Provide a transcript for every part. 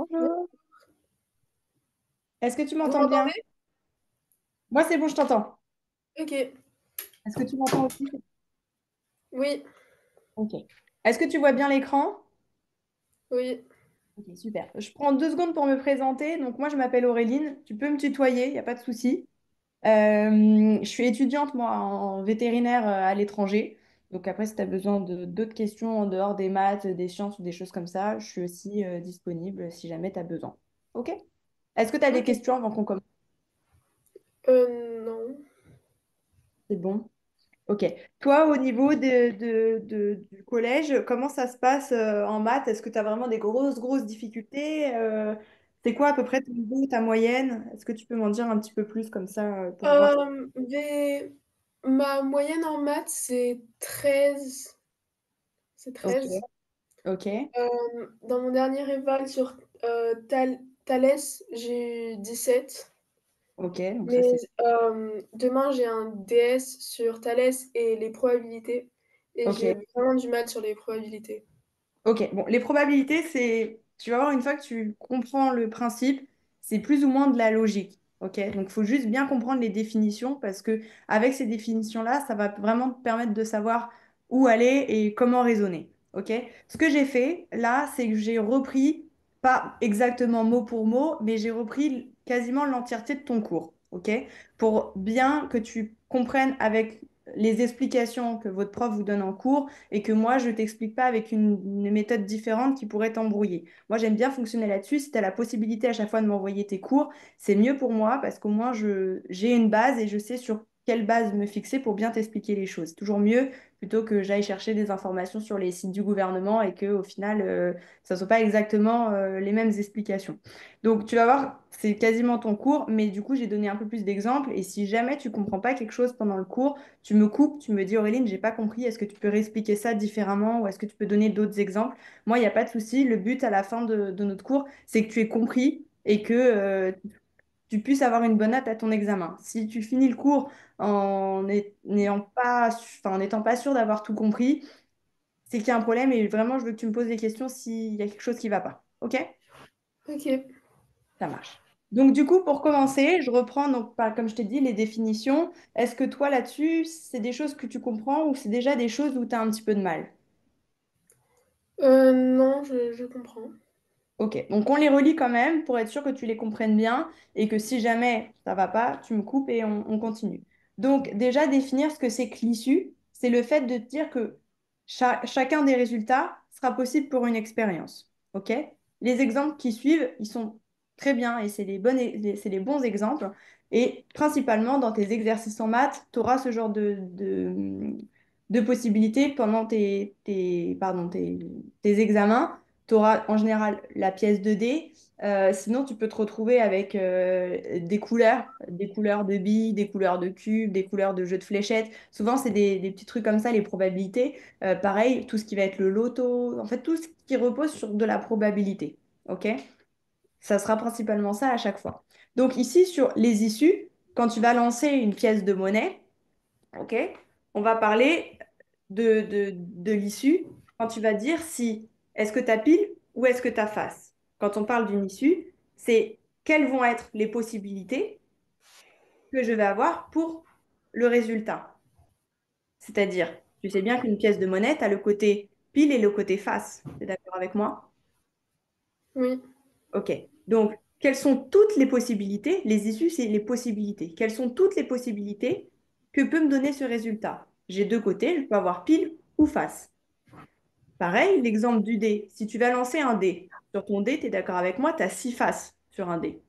Bonjour. Est-ce que tu Vous m'entends bien? m'entendez? Moi, c'est bon, je t'entends. Ok. Est-ce que tu m'entends aussi? Oui, Ok. Est-ce que tu vois bien l'écran? oui. Ok, super. Je prends 2 secondes pour me présenter. Donc, moi, je m'appelle Auréline. Tu peux me tutoyer, il n'y a pas de souci. Je suis étudiante, moi, en vétérinaire à l'étranger. Donc, après, si tu as besoin de d'autres questions en dehors des maths, des sciences ou des choses comme ça, je suis aussi disponible si jamais tu as besoin. Ok? Est-ce que tu as des Ok. questions avant qu'on commence? Non. C'est bon. Ok. Toi, au niveau du collège, comment ça se passe en maths? Est-ce que tu as vraiment des grosses difficultés? C'est quoi à peu près ton niveau, ta moyenne? Est-ce que tu peux m'en dire un petit peu plus comme ça pour voir? Ma moyenne en maths, c'est 13. C'est Ok. 13. Ok. Dans mon dernier éval sur Thalès, j'ai eu 17. Ok. Donc ça, Mais c'est... demain, j'ai un DS sur Thalès et les probabilités. Et Ok. j'ai vraiment du mal sur les probabilités. Ok, bon, les probabilités, c'est, tu vas voir, une fois que tu comprends le principe, c'est plus ou moins de la logique. Ok, donc il faut juste bien comprendre les définitions parce que avec ces définitions-là, ça va vraiment te permettre de savoir où aller et comment raisonner. Ok, ce que j'ai fait là, c'est que j'ai repris, pas exactement mot pour mot, mais j'ai repris quasiment l'entièreté de ton cours. Ok, pour bien que tu comprennes avec les explications que votre prof vous donne en cours et que moi, je t'explique pas avec une méthode différente qui pourrait t'embrouiller. Moi, j'aime bien fonctionner là-dessus. Si tu as la possibilité à chaque fois de m'envoyer tes cours, c'est mieux pour moi parce qu'au moins, j'ai une base et je sais sur quelle base me fixer pour bien t'expliquer les choses. Toujours mieux plutôt que j'aille chercher des informations sur les sites du gouvernement et que au final, ça ne soit pas exactement les mêmes explications. Donc, tu vas voir, c'est quasiment ton cours, mais du coup, j'ai donné un peu plus d'exemples. Et si jamais tu comprends pas quelque chose pendant le cours, tu me coupes, tu me dis Auréline, j'ai pas compris, est-ce que tu peux réexpliquer ça différemment ou est-ce que tu peux donner d'autres exemples? Moi, il n'y a pas de souci. Le but à la fin de notre cours, c'est que tu aies compris et que tu puisses avoir une bonne note à ton examen. Si tu finis le cours en n'étant pas sûr d'avoir tout compris, c'est qu'il y a un problème et vraiment, je veux que tu me poses des questions s'il y a quelque chose qui ne va pas. OK? Ok. Ça marche. Donc, du coup, pour commencer, je reprends, donc, comme je t'ai dit, les définitions. Est-ce que toi, là-dessus, c'est des choses que tu comprends ou c'est déjà des choses où tu as un petit peu de mal? Non, je comprends. Ok, donc on les relit quand même pour être sûr que tu les comprennes bien et que si jamais ça va pas, tu me coupes et on continue. Donc déjà définir ce que c'est que l'issue, c'est le fait de te dire que chacun des résultats sera possible pour une expérience. Ok? Les exemples qui suivent, ils sont très bien et c'est c'est les bons exemples. Et principalement dans tes exercices en maths, tu auras ce genre de possibilités pendant tes examens. Tu auras en général la pièce 2D. Sinon, tu peux te retrouver avec des couleurs de billes, des couleurs de cubes, des couleurs de jeux de fléchettes. Souvent, c'est des petits trucs comme ça, les probabilités. Pareil, tout ce qui va être le loto, en fait, tout ce qui repose sur de la probabilité. OK? Ça sera principalement ça à chaque fois. Donc ici, sur les issues, quand tu vas lancer une pièce de monnaie, OK? On va parler de l'issue quand tu vas dire si est-ce que tu as pile ou est-ce que tu as face. Quand on parle d'une issue, c'est quelles vont être les possibilités que je vais avoir pour le résultat. C'est-à-dire, tu sais bien qu'une pièce de monnaie, tu as le côté pile et le côté face. Tu es d'accord avec moi? Oui. Ok. Donc, quelles sont toutes les possibilités? Les issues, c'est les possibilités. Quelles sont toutes les possibilités que peut me donner ce résultat? J'ai deux côtés, je peux avoir pile ou face. Pareil, l'exemple du dé. Si tu vas lancer un dé, sur ton dé, tu es d'accord avec moi, tu as 6 faces sur un dé,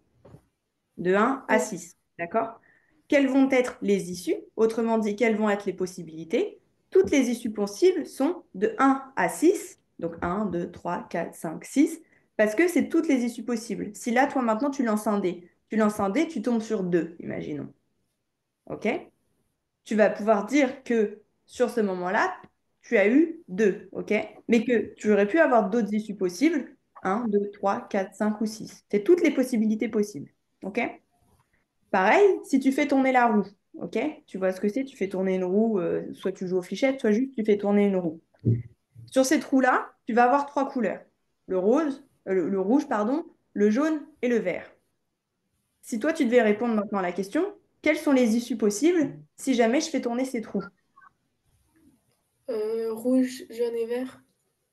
de 1 à Oui. 6. D'accord? Quelles vont être les issues? Autrement dit, quelles vont être les possibilités? Toutes les issues possibles sont de 1 à 6, donc 1, 2, 3, 4, 5, 6, parce que c'est toutes les issues possibles. Si là, toi, maintenant, tu lances un dé, tu tombes sur 2, imaginons. OK? Tu vas pouvoir dire que sur ce moment-là, tu as eu 2, OK? Mais que tu aurais pu avoir d'autres issues possibles, un, 2, 3, 4, 5 ou 6. C'est toutes les possibilités possibles, OK? Pareil, si tu fais tourner la roue, OK? Tu vois ce que c'est, tu fais tourner une roue, soit tu joues aux fléchettes, soit juste tu fais tourner une roue. Sur cette roue-là, tu vas avoir trois couleurs. Le rose, le rouge, pardon, le jaune et le vert. Si toi, tu devais répondre maintenant à la question, quelles sont les issues possibles si jamais je fais tourner ces trous? Rouge, jaune et vert.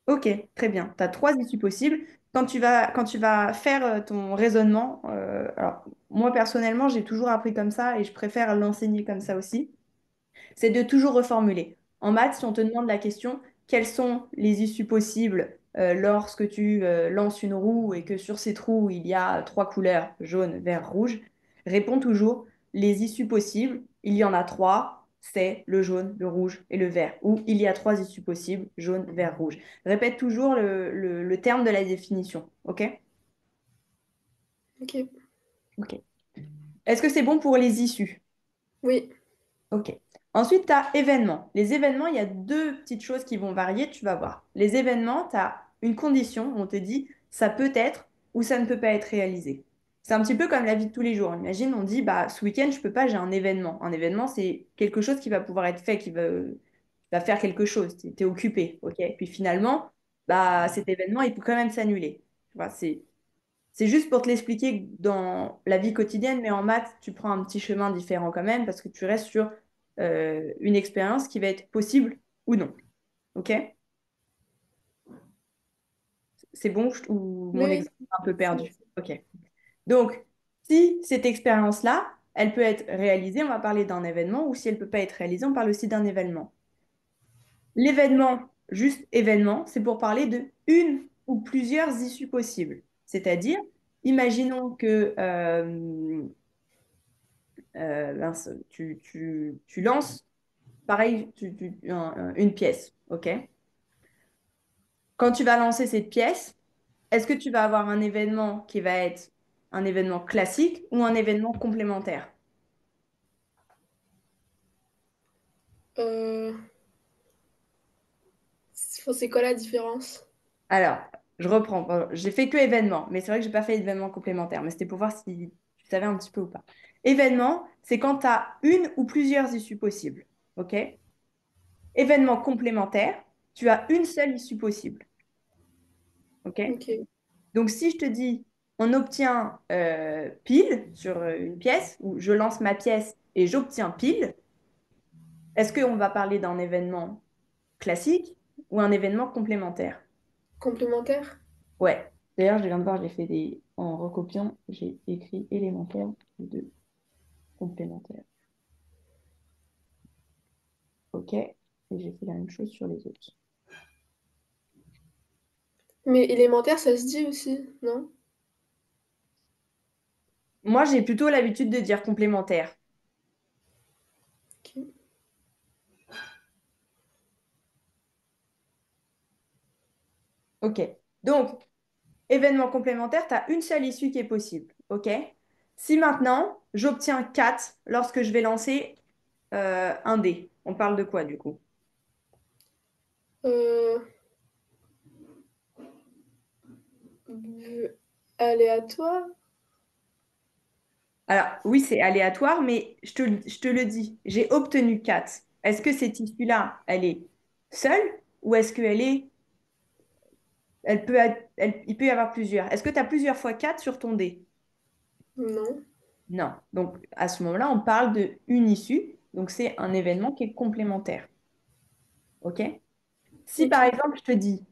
Ok, très bien. Tu as trois issues possibles. Quand tu vas faire ton raisonnement, alors moi personnellement, j'ai toujours appris comme ça et je préfère l'enseigner comme ça aussi, c'est de toujours reformuler. En maths, si on te demande la question, quelles sont les issues possibles lorsque tu lances une roue et que sur ces trous, il y a trois couleurs, jaune, vert, rouge, réponds toujours les issues possibles. Il y en a trois, c'est le jaune, le rouge et le vert. Ou il y a trois issues possibles, jaune, vert, rouge. Répète toujours le terme de la définition. OK? Ok. OK. Est-ce que c'est bon pour les issues? Oui. Ok. Ensuite, tu as événements. Les événements, il y a deux petites choses qui vont varier, tu vas voir. Les événements, tu as une condition, on te dit ça peut être ou ça ne peut pas être réalisé. C'est un petit peu comme la vie de tous les jours. Imagine, on dit bah ce week-end, je peux pas, j'ai un événement. Un événement, c'est quelque chose qui va pouvoir être fait, qui va faire quelque chose. Tu es occupé, ok? Puis finalement, bah cet événement, il peut quand même s'annuler. Tu vois, c'est juste pour te l'expliquer dans la vie quotidienne, mais en maths, tu prends un petit chemin différent quand même parce que tu restes sur une expérience qui va être possible ou non. OK? C'est bon ou mon Oui. exemple est un peu Oui. perdu? OK. Donc, si cette expérience-là, elle peut être réalisée, on va parler d'un événement, ou si elle ne peut pas être réalisée, on parle aussi d'un événement. L'événement, juste événement, c'est pour parler de une ou plusieurs issues possibles. C'est-à-dire, imaginons que mince, tu lances, pareil, une pièce, OK? Quand tu vas lancer cette pièce, est-ce que tu vas avoir un événement qui va être un événement classique ou un événement complémentaire? Euh, c'est quoi la différence? Alors, je reprends. Pardon. J'ai fait que événement, mais c'est vrai que j'ai pas fait d'événement complémentaire, mais c'était pour voir si tu savais un petit peu ou pas. Événement, c'est quand tu as une ou plusieurs issues possibles, OK? Événement complémentaire, tu as une seule issue possible, OK? Ok. Donc, si je te dis, on obtient pile sur une pièce, ou je lance ma pièce et j'obtiens pile, est-ce qu'on va parler d'un événement classique ou un événement complémentaire? Complémentaire? Ouais. D'ailleurs, je viens de voir, j'ai fait des... En recopiant, j'ai écrit élémentaire de complémentaire. OK. Et j'ai fait la même chose sur les autres. Mais élémentaire, ça se dit aussi, non? Moi, j'ai plutôt l'habitude de dire complémentaire. Ok. OK. Donc, événement complémentaire, tu as une seule issue qui est possible. OK? Si maintenant, j'obtiens 4 lorsque je vais lancer un dé, on parle de quoi du coup? Euh, aléatoire? Alors, oui, c'est aléatoire, mais je te le dis, j'ai obtenu 4. Est-ce que cette issue-là, elle est seule ou est-ce il peut y avoir plusieurs? Est-ce que tu as plusieurs fois 4 sur ton dé? Non. Non. Donc, à ce moment-là, on parle de une issue. Donc, c'est un événement qui est complémentaire. OK? Si par Ok. exemple, je te dis,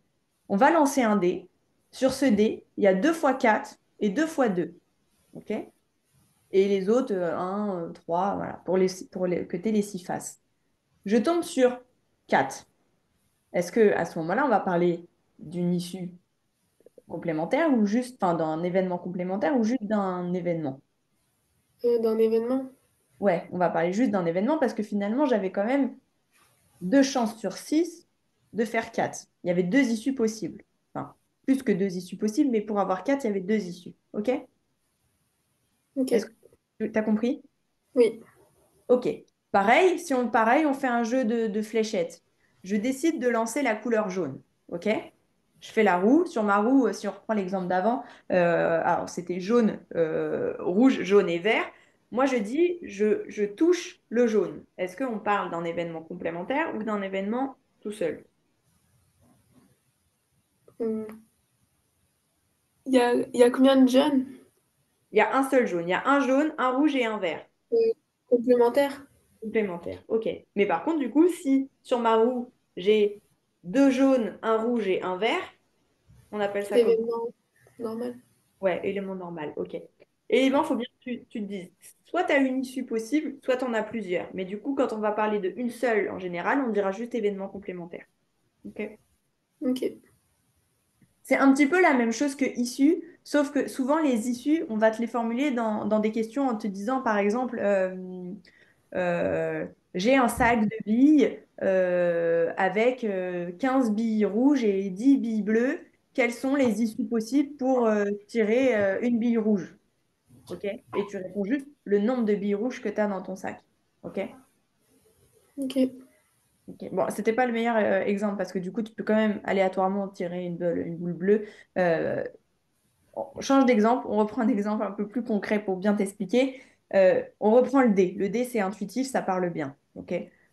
on va lancer un dé. Sur ce dé, il y a 2 fois 4 et 2 fois 2. OK? Et les autres, 1, 3, voilà, que tu aies les 6 faces. Je tombe sur 4. Est-ce que à ce moment-là, on va parler d'une issue complémentaire ou juste, enfin, d'un événement complémentaire ou juste d'un événement? D'un événement? Ouais, on va parler juste d'un événement parce que finalement, j'avais quand même 2 chances sur 6 de faire 4. Il y avait deux issues possibles. Enfin, plus que deux issues possibles, mais pour avoir 4, il y avait deux issues. OK? Ok. Est-ce que tu as compris? Oui. Ok. Pareil, on fait un jeu de fléchettes. Je décide de lancer la couleur jaune. Ok? Je fais la roue. Sur ma roue, si on reprend l'exemple d'avant, alors c'était jaune, rouge, jaune et vert. Moi, je dis, je touche le jaune. Est-ce qu'on parle d'un événement complémentaire ou d'un événement tout seul? Hmm. Il y a combien de jaunes? Il y a un seul jaune. Il y a un jaune, un rouge et un vert. Euh, Complémentaires? Complémentaire. OK. Mais par contre, du coup, si sur ma roue, j'ai deux jaunes, un rouge et un vert, on appelle ça comment? Événement normal. Ouais, élément normal. OK. Élément, il faut bien que tu te dises, soit tu as une issue possible, soit tu en as plusieurs. Mais du coup, quand on va parler de une seule en général, on dira juste événement complémentaire. OK. Ok. C'est un petit peu la même chose que issue, sauf que souvent les issues, on va te les formuler dans des questions en te disant, par exemple, j'ai un sac de billes avec 15 billes rouges et 10 billes bleues. Quelles sont les issues possibles pour tirer une bille rouge? OK? Et tu réponds juste le nombre de billes rouges que tu as dans ton sac. OK? Ok. Ok. Bon, c'était pas le meilleur exemple parce que du coup, tu peux quand même aléatoirement tirer une boule bleue. Euh, on change d'exemple, on reprend un exemple un peu plus concret pour bien t'expliquer. On reprend le dé. Le dé, c'est intuitif, ça parle bien. Ok.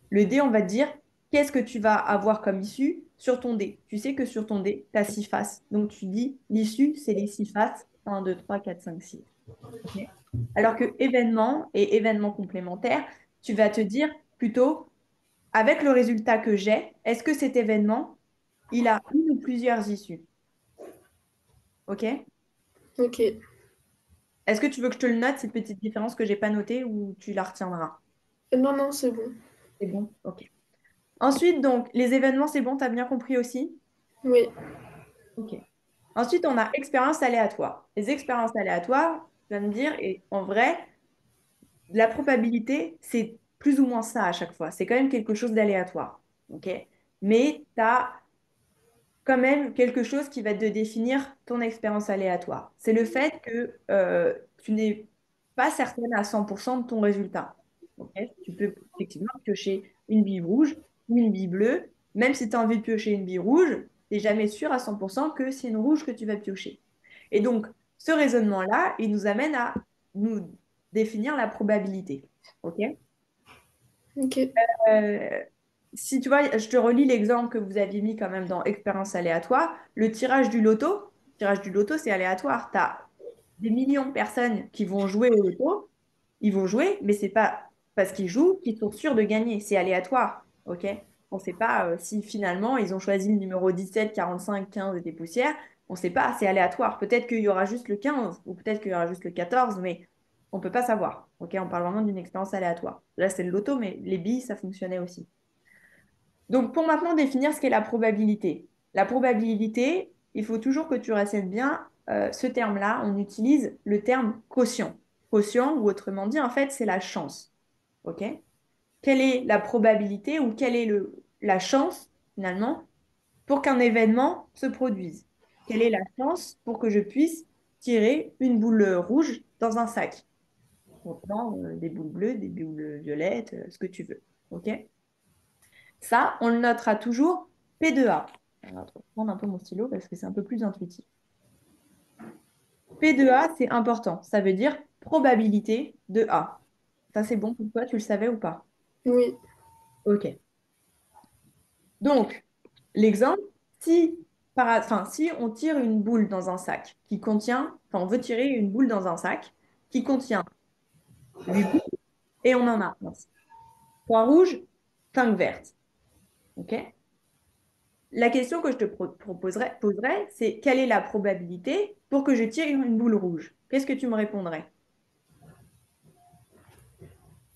Le dé, on va te dire qu'est-ce que tu vas avoir comme issue sur ton dé. Tu sais que sur ton dé, tu as six faces. Donc tu dis l'issue, c'est les six faces. Un, 2, 3, 4, 5, 6. Ok. Alors que événement et événement complémentaire, tu vas te dire plutôt avec le résultat que j'ai, est-ce que cet événement, il a une ou plusieurs issues? Ok? Ok. Est-ce que tu veux que je te le note, cette petite différence que j'ai pas notée, ou tu la retiendras? Non, non, c'est bon. C'est bon? Ok. Ensuite, donc, les événements, c'est bon, tu as bien compris aussi? Oui. Ok. Ensuite, on a expérience aléatoire. Les expériences aléatoires, tu vas me dire, et en vrai, la probabilité, c'est plus ou moins ça à chaque fois. C'est quand même quelque chose d'aléatoire. Ok? Mais tu as quand même quelque chose qui va te définir ton expérience aléatoire. C'est le fait que tu n'es pas certaine à 100% de ton résultat. Ok. Tu peux effectivement piocher une bille rouge ou une bille bleue. Même si tu as envie de piocher une bille rouge, tu n'es jamais sûr à 100% que c'est une rouge que tu vas piocher. Et donc, ce raisonnement-là, il nous amène à nous définir la probabilité. OK? Ok. Euh, Si tu vois, je te relis l'exemple que vous aviez mis quand même dans expérience aléatoire. Le tirage du loto, c'est aléatoire. Tu as des millions de personnes qui vont jouer au loto. Ils vont jouer, mais c'est pas parce qu'ils jouent qu'ils sont sûrs de gagner. C'est aléatoire. OK? On ne sait pas si finalement ils ont choisi le numéro 17, 45, 15 et des poussières. On ne sait pas, c'est aléatoire. Peut-être qu'il y aura juste le 15 ou peut-être qu'il y aura juste le 14, mais on ne peut pas savoir. OK? On parle vraiment d'une expérience aléatoire. Là, c'est le loto, mais les billes, ça fonctionnait aussi. Donc, pour maintenant définir ce qu'est la probabilité. La probabilité, il faut toujours que tu retiennes bien ce terme-là. On utilise le terme quotient. Quotient, ou autrement dit, en fait, c'est la chance. OK? Quelle est la probabilité ou quelle est la chance, finalement, pour qu'un événement se produise? Quelle est la chance pour que je puisse tirer une boule rouge dans un sac? Contenant des boules bleues, des boules violettes, ce que tu veux. OK? Ça, on le notera toujours P2A. Alors, je vais prendre un peu mon stylo parce que c'est un peu plus intuitif. P2A, c'est important. Ça veut dire probabilité de A. Ça, c'est bon pour toi, tu le savais ou pas? Oui. OK. Donc, l'exemple, si on tire une boule dans un sac qui contient, enfin, on veut tirer une boule dans un sac qui contient 8 boules et on en a 3 rouges, 5 vertes. OK? La question que je te poserai, c'est quelle est la probabilité pour que je tire une boule rouge? Qu'est-ce que tu me répondrais?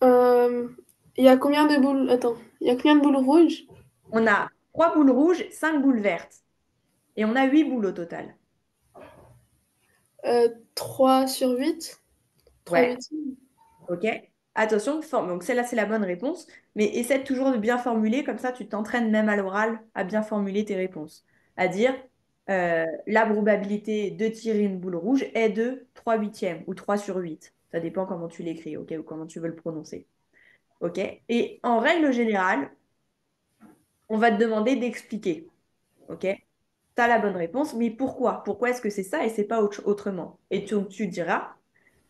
Euh, Il y a combien de boules? Attends. Il y a combien de boules rouges? On a 3 boules rouges, 5 boules vertes. Et on a 8 boules au total. 3 sur 8. 3 Ouais, huitièmes. ok. Attention, donc celle-là, c'est la bonne réponse. Mais essaie toujours de bien formuler, comme ça, tu t'entraînes même à l'oral à bien formuler tes réponses. À dire, la probabilité de tirer une boule rouge est de 3 huitièmes ou 3 sur 8. Ça dépend comment tu l'écris, ok, ou comment tu veux le prononcer. OK? Et en règle générale, on va te demander d'expliquer. OK? Tu as la bonne réponse, mais pourquoi? Pourquoi est-ce que c'est ça et c'est pas autrement? Et tu diras,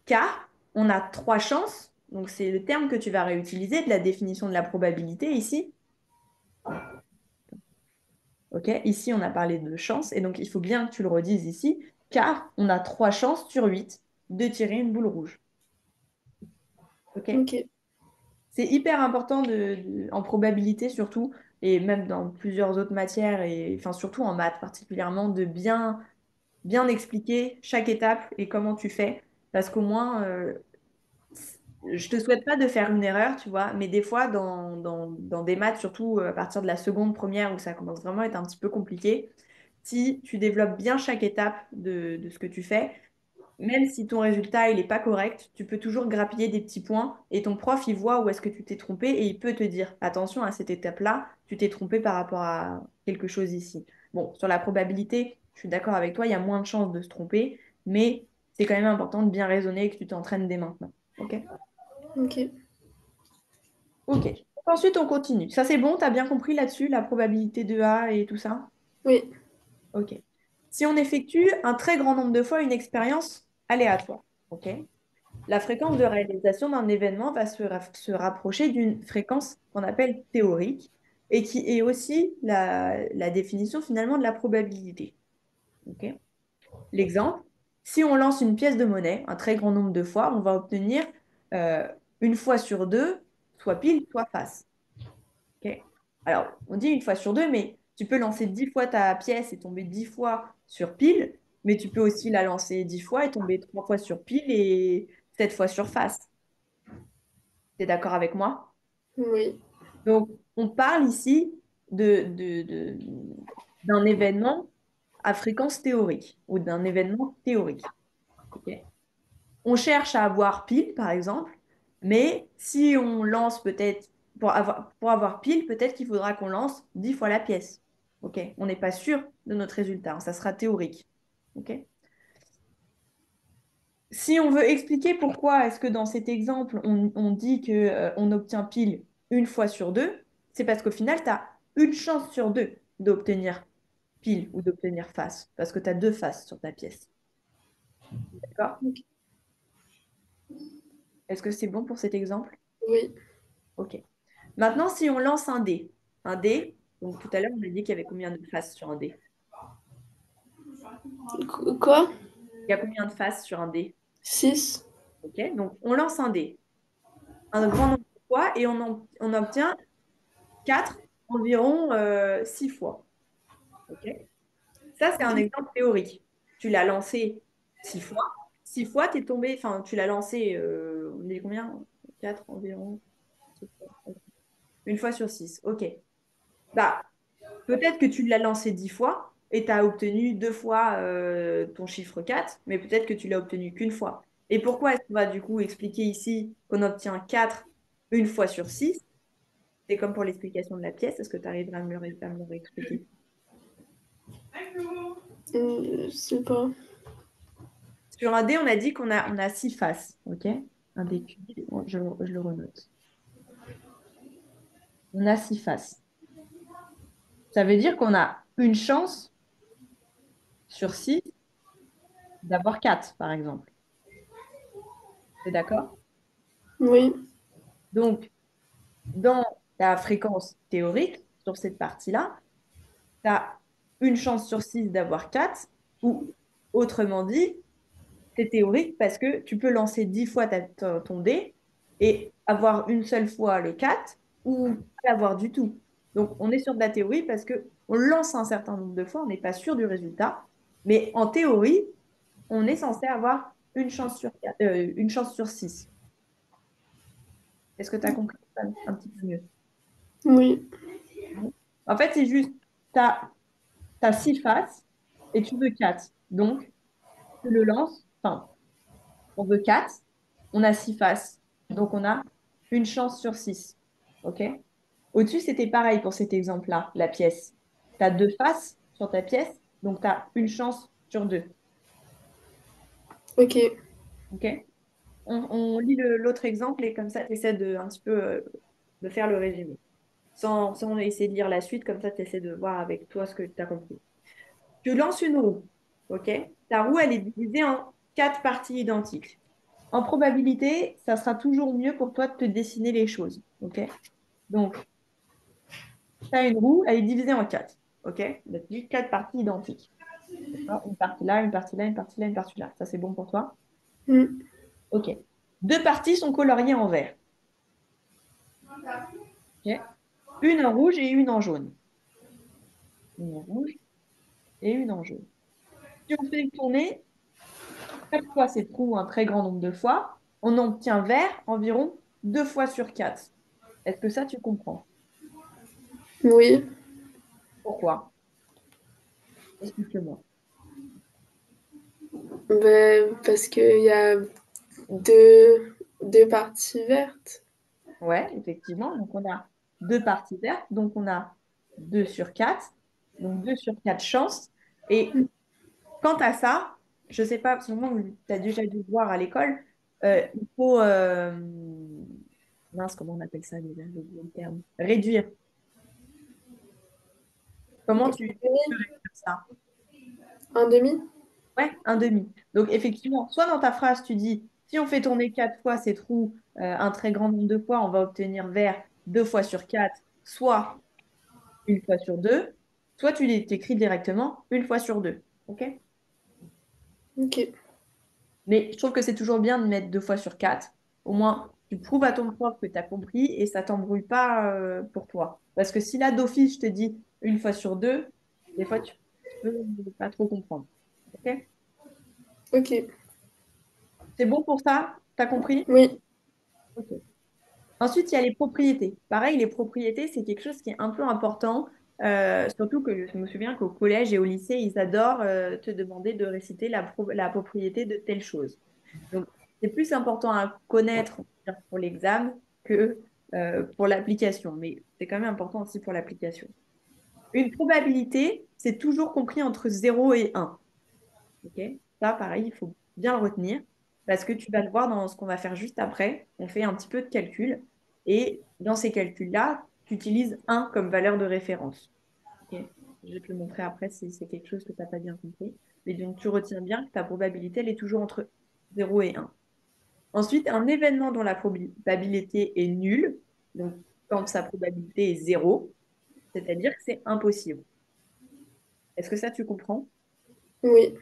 car on a trois chances, donc c'est le terme que tu vas réutiliser de la définition de la probabilité ici. OK? Ici, on a parlé de chance, et donc il faut bien que tu le redises ici. car on a 3 chances sur 8 de tirer une boule rouge. OK? Ok. C'est hyper important en probabilité surtout, et même dans plusieurs autres matières, et enfin surtout en maths particulièrement, de bien expliquer chaque étape et comment tu fais. Parce qu'au moins, je te souhaite pas de faire une erreur, tu vois, mais des fois, dans des maths, surtout à partir de la seconde, première, où ça commence vraiment à être un petit peu compliqué, si tu développes bien chaque étape de ce que tu fais, même si ton résultat il n'est pas correct, tu peux toujours grappiller des petits points et ton prof il voit où est-ce que tu t'es trompé et il peut te dire attention à cette étape-là, tu t'es trompé par rapport à quelque chose ici. Bon, sur la probabilité, je suis d'accord avec toi, il y a moins de chances de se tromper, mais c'est quand même important de bien raisonner et que tu t'entraînes dès maintenant. Ok? Ok. Ok. Ensuite, on continue. Ça, c'est bon, tu as bien compris là-dessus, la probabilité de A et tout ça? Oui. Ok. Si on effectue un très grand nombre de fois une expérience aléatoire, ok? La fréquence de réalisation d'un événement va se rapprocher d'une fréquence qu'on appelle théorique et qui est aussi la définition finalement de la probabilité. Ok. L'exemple, si on lance une pièce de monnaie un très grand nombre de fois, on va obtenir euh, une fois sur deux, soit pile, soit face. Ok. Alors, on dit une fois sur deux, mais tu peux lancer 10 fois ta pièce et tomber 10 fois sur pile, mais tu peux aussi la lancer 10 fois et tomber 3 fois sur pile et 7 fois sur face. Tu es d'accord avec moi? Oui. Donc, on parle ici d'un événement à fréquence théorique ou d'un événement théorique. Ok. On cherche à avoir pile, par exemple, mais si on lance peut-être, pour avoir pile, peut-être qu'il faudra qu'on lance 10 fois la pièce. Ok. On n'est pas sûr de notre résultat, hein, ça sera théorique. Ok. Si on veut expliquer pourquoi est-ce que dans cet exemple, on dit que, on obtient pile une fois sur deux, c'est parce qu'au final, tu as une chance sur deux d'obtenir pile ou d'obtenir face, parce que tu as deux faces sur ta pièce. D'accord? Ok. Est-ce que c'est bon pour cet exemple? Oui. Ok. Maintenant, si on lance un dé, donc tout à l'heure, on a dit qu'il y avait combien de faces sur un dé? Quoi? Il y a combien de faces sur un dé? 6. Ok. Donc, on lance un dé, un grand nombre de fois, et on obtient 4 environ 6 fois. Ok. Ça, c'est un exemple théorique. Tu l'as lancé 6 fois. 6 fois, tu es tombé, enfin, tu l'as lancé, on dit combien? 4 environ. 6 fois. Une fois sur 6. Ok. Bah, peut-être que tu l'as lancé 10 fois et tu as obtenu 2 fois ton chiffre 4, mais peut-être que tu l'as obtenu qu'une fois. Et pourquoi est-ce qu'on va du coup expliquer ici qu'on obtient 4 une fois sur 6? C'est comme pour l'explication de la pièce. Est-ce que tu arriveras à me le réexpliquer? Je sais pas. Sur un dé, on a dit on a 6 faces. OK? Un dé cube, je le renote. On a 6 faces. Ça veut dire qu'on a une chance sur 6 d'avoir 4, par exemple. C'est d'accord? Oui. Donc, dans la fréquence théorique, sur cette partie-là, tu as une chance sur 6 d'avoir 4, ou autrement dit, c'est théorique parce que tu peux lancer 10 fois ton dé et avoir une seule fois le 4 ou pas l'avoir du tout. Donc, on est sur de la théorie parce que on lance un certain nombre de fois, on n'est pas sûr du résultat, mais en théorie, on est censé avoir une chance sur 6. Est-ce que tu as compris un petit peu mieux? Oui. En fait, c'est juste, tu as 6 faces et tu veux 4. Donc, tu le lances, enfin, on veut 4, on a 6 faces. Donc, on a une chance sur 6. OK? Au-dessus, c'était pareil pour cet exemple-là, la pièce. Tu as 2 faces sur ta pièce, donc tu as une chance sur 2. Ok. OK? On lit l'autre exemple et comme ça, tu essaies de, un petit peu de faire le résumé. Sans essayer de lire la suite, comme ça, tu essaies de voir avec toi ce que tu as compris. Tu lances une roue. OK? Ta roue, elle est divisée en 4 parties identiques. En probabilité, ça sera toujours mieux pour toi de te dessiner les choses. OK? Donc, tu as une roue, elle est divisée en 4. OK? Donc, 4 parties identiques. D'accord. Une partie là, une partie là, une partie là, une partie là. Ça, c'est bon pour toi? Mm. Ok. Deux parties sont coloriées en vert. Ok. Une en rouge et une en jaune. Une en rouge et une en jaune. Si on fait tourner 4 fois ces trous un très grand nombre de fois, on obtient vert environ 2 fois sur 4. Est-ce que ça, tu comprends? Oui, Pourquoi? Explique-moi. ben, parce qu'il y a deux parties vertes. Ouais, effectivement. Donc, on a deux parties vertes. Donc, on a 2 sur 4. Donc, 2 sur 4 chances. Et quant à ça, je ne sais pas, sûrement tu as déjà dû le voir à l'école, il faut, mince, comment on appelle ça déjà, j'ai oublié le terme, réduire. Comment tu peux réduire ça? Un demi? Ouais, un demi. Donc, effectivement, soit dans ta phrase, tu dis, si on fait tourner 4 fois ces trous un très grand nombre de fois, on va obtenir vert 2 fois sur 4, soit 1 fois sur 2, soit tu t'écris directement 1 fois sur 2. OK? Ok, Mais je trouve que c'est toujours bien de mettre 2 fois sur 4. Au moins, tu prouves à ton prof que tu as compris et ça t'embrouille pas pour toi. Parce que si là, d'office, je te dis 1 fois sur 2, des fois, tu peux pas trop comprendre. OK? ok, C'est bon pour ça? T'as compris? oui, OK. Ensuite, il y a les propriétés. Pareil, les propriétés, c'est quelque chose qui est un peu important. Surtout que je me souviens qu'au collège et au lycée, ils adorent te demander de réciter la propriété de telle chose. Donc, c'est plus important à connaître on va dire, pour l'examen que pour l'application. Mais c'est quand même important aussi pour l'application. Une probabilité, c'est toujours compris entre 0 et 1. Ok. Ça, pareil, il faut bien le retenir parce que tu vas le voir dans ce qu'on va faire juste après. On fait un petit peu de calcul et dans ces calculs-là, tu utilises 1 comme valeur de référence. Ok. Je vais te le montrer après si c'est quelque chose que tu n'as pas bien compris. Mais donc, tu retiens bien que ta probabilité, elle est toujours entre 0 et 1. Ensuite, un événement dont la probabilité est nulle, donc quand sa probabilité est 0, c'est-à-dire que c'est impossible. Est-ce que ça, tu comprends? oui,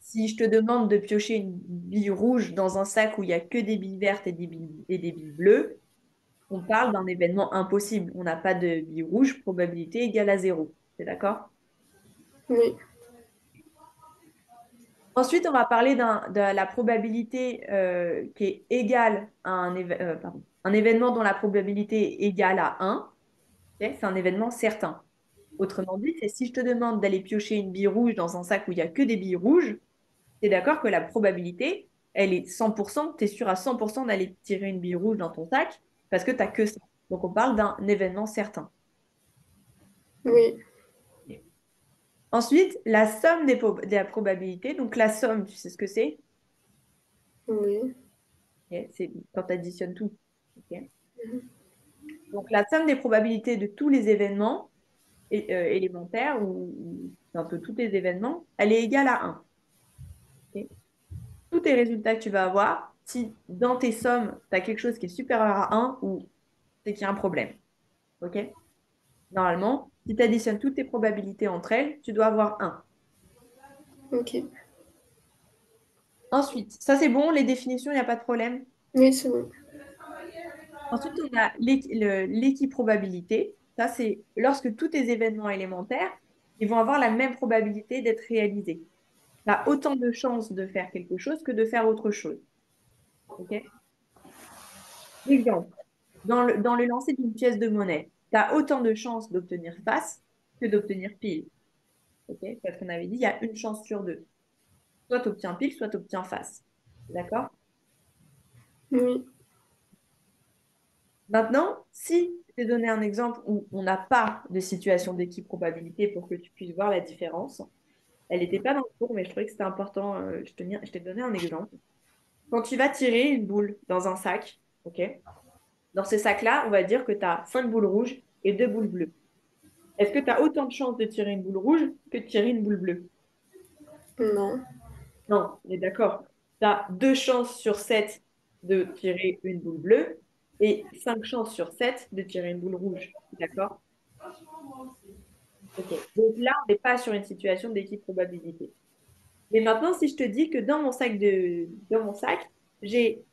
Si je te demande de piocher une bille rouge dans un sac où il n'y a que des billes vertes et des billes bleues, on parle d'un événement impossible. On n'a pas de bille rouge, probabilité égale à 0. C'est d'accord? oui, Ensuite, on va parler de la probabilité qui est égale à pardon, un événement dont la probabilité est égale à 1. Ok. C'est un événement certain. Autrement dit, c'est si je te demande d'aller piocher une bille rouge dans un sac où il n'y a que des billes rouges, tu es d'accord que la probabilité, elle est 100%, tu es sûr à 100% d'aller tirer une bille rouge dans ton sac parce que tu n'as que ça. Donc on parle d'un événement certain. oui, Ok. Ensuite, la somme de la probabilité. Donc la somme, tu sais ce que c'est? oui, Ok. C'est quand tu additionnes tout. Ok. Donc la somme des probabilités de tous les événements élémentaires ou un peu tous les événements, elle est égale à 1. Ok. Tous tes résultats que tu vas avoir, si dans tes sommes, tu as quelque chose qui est supérieur à 1, ou c'est qu'il y a un problème. OK? Normalement, si tu additionnes toutes tes probabilités entre elles, tu dois avoir 1. ok, Ensuite, ça c'est bon, les définitions, il n'y a pas de problème. oui, c'est bon. Ensuite, on a l'équiprobabilité. Ça, c'est lorsque tous tes événements élémentaires, ils vont avoir la même probabilité d'être réalisés. Tu as autant de chances de faire quelque chose que de faire autre chose. OK? Exemple, dans le lancer d'une pièce de monnaie, tu as autant de chances d'obtenir face que d'obtenir pile. OK? Parce qu'on avait dit, il y a une chance sur deux. Soit tu obtiens pile, soit tu obtiens face. D'accord? Oui, Maintenant, si je t'ai donné un exemple où on n'a pas de situation d'équipe-probabilité pour que tu puisses voir la différence, elle n'était pas dans le cours, mais je trouvais que c'était important. Je t'ai donné un exemple. Quand tu vas tirer une boule dans un sac, ok? Dans ce sac-là, on va dire que tu as 5 boules rouges et 2 boules bleues. Est-ce que tu as autant de chances de tirer une boule rouge que de tirer une boule bleue? non, Non, on est d'accord. Tu as 2 chances sur 7 de tirer une boule bleue et 5 chances sur 7 de tirer une boule rouge. D'accord? Ok. Donc là, on n'est pas sur une situation d'équipe probabilité. Mais maintenant, si je te dis que dans mon sac, j'ai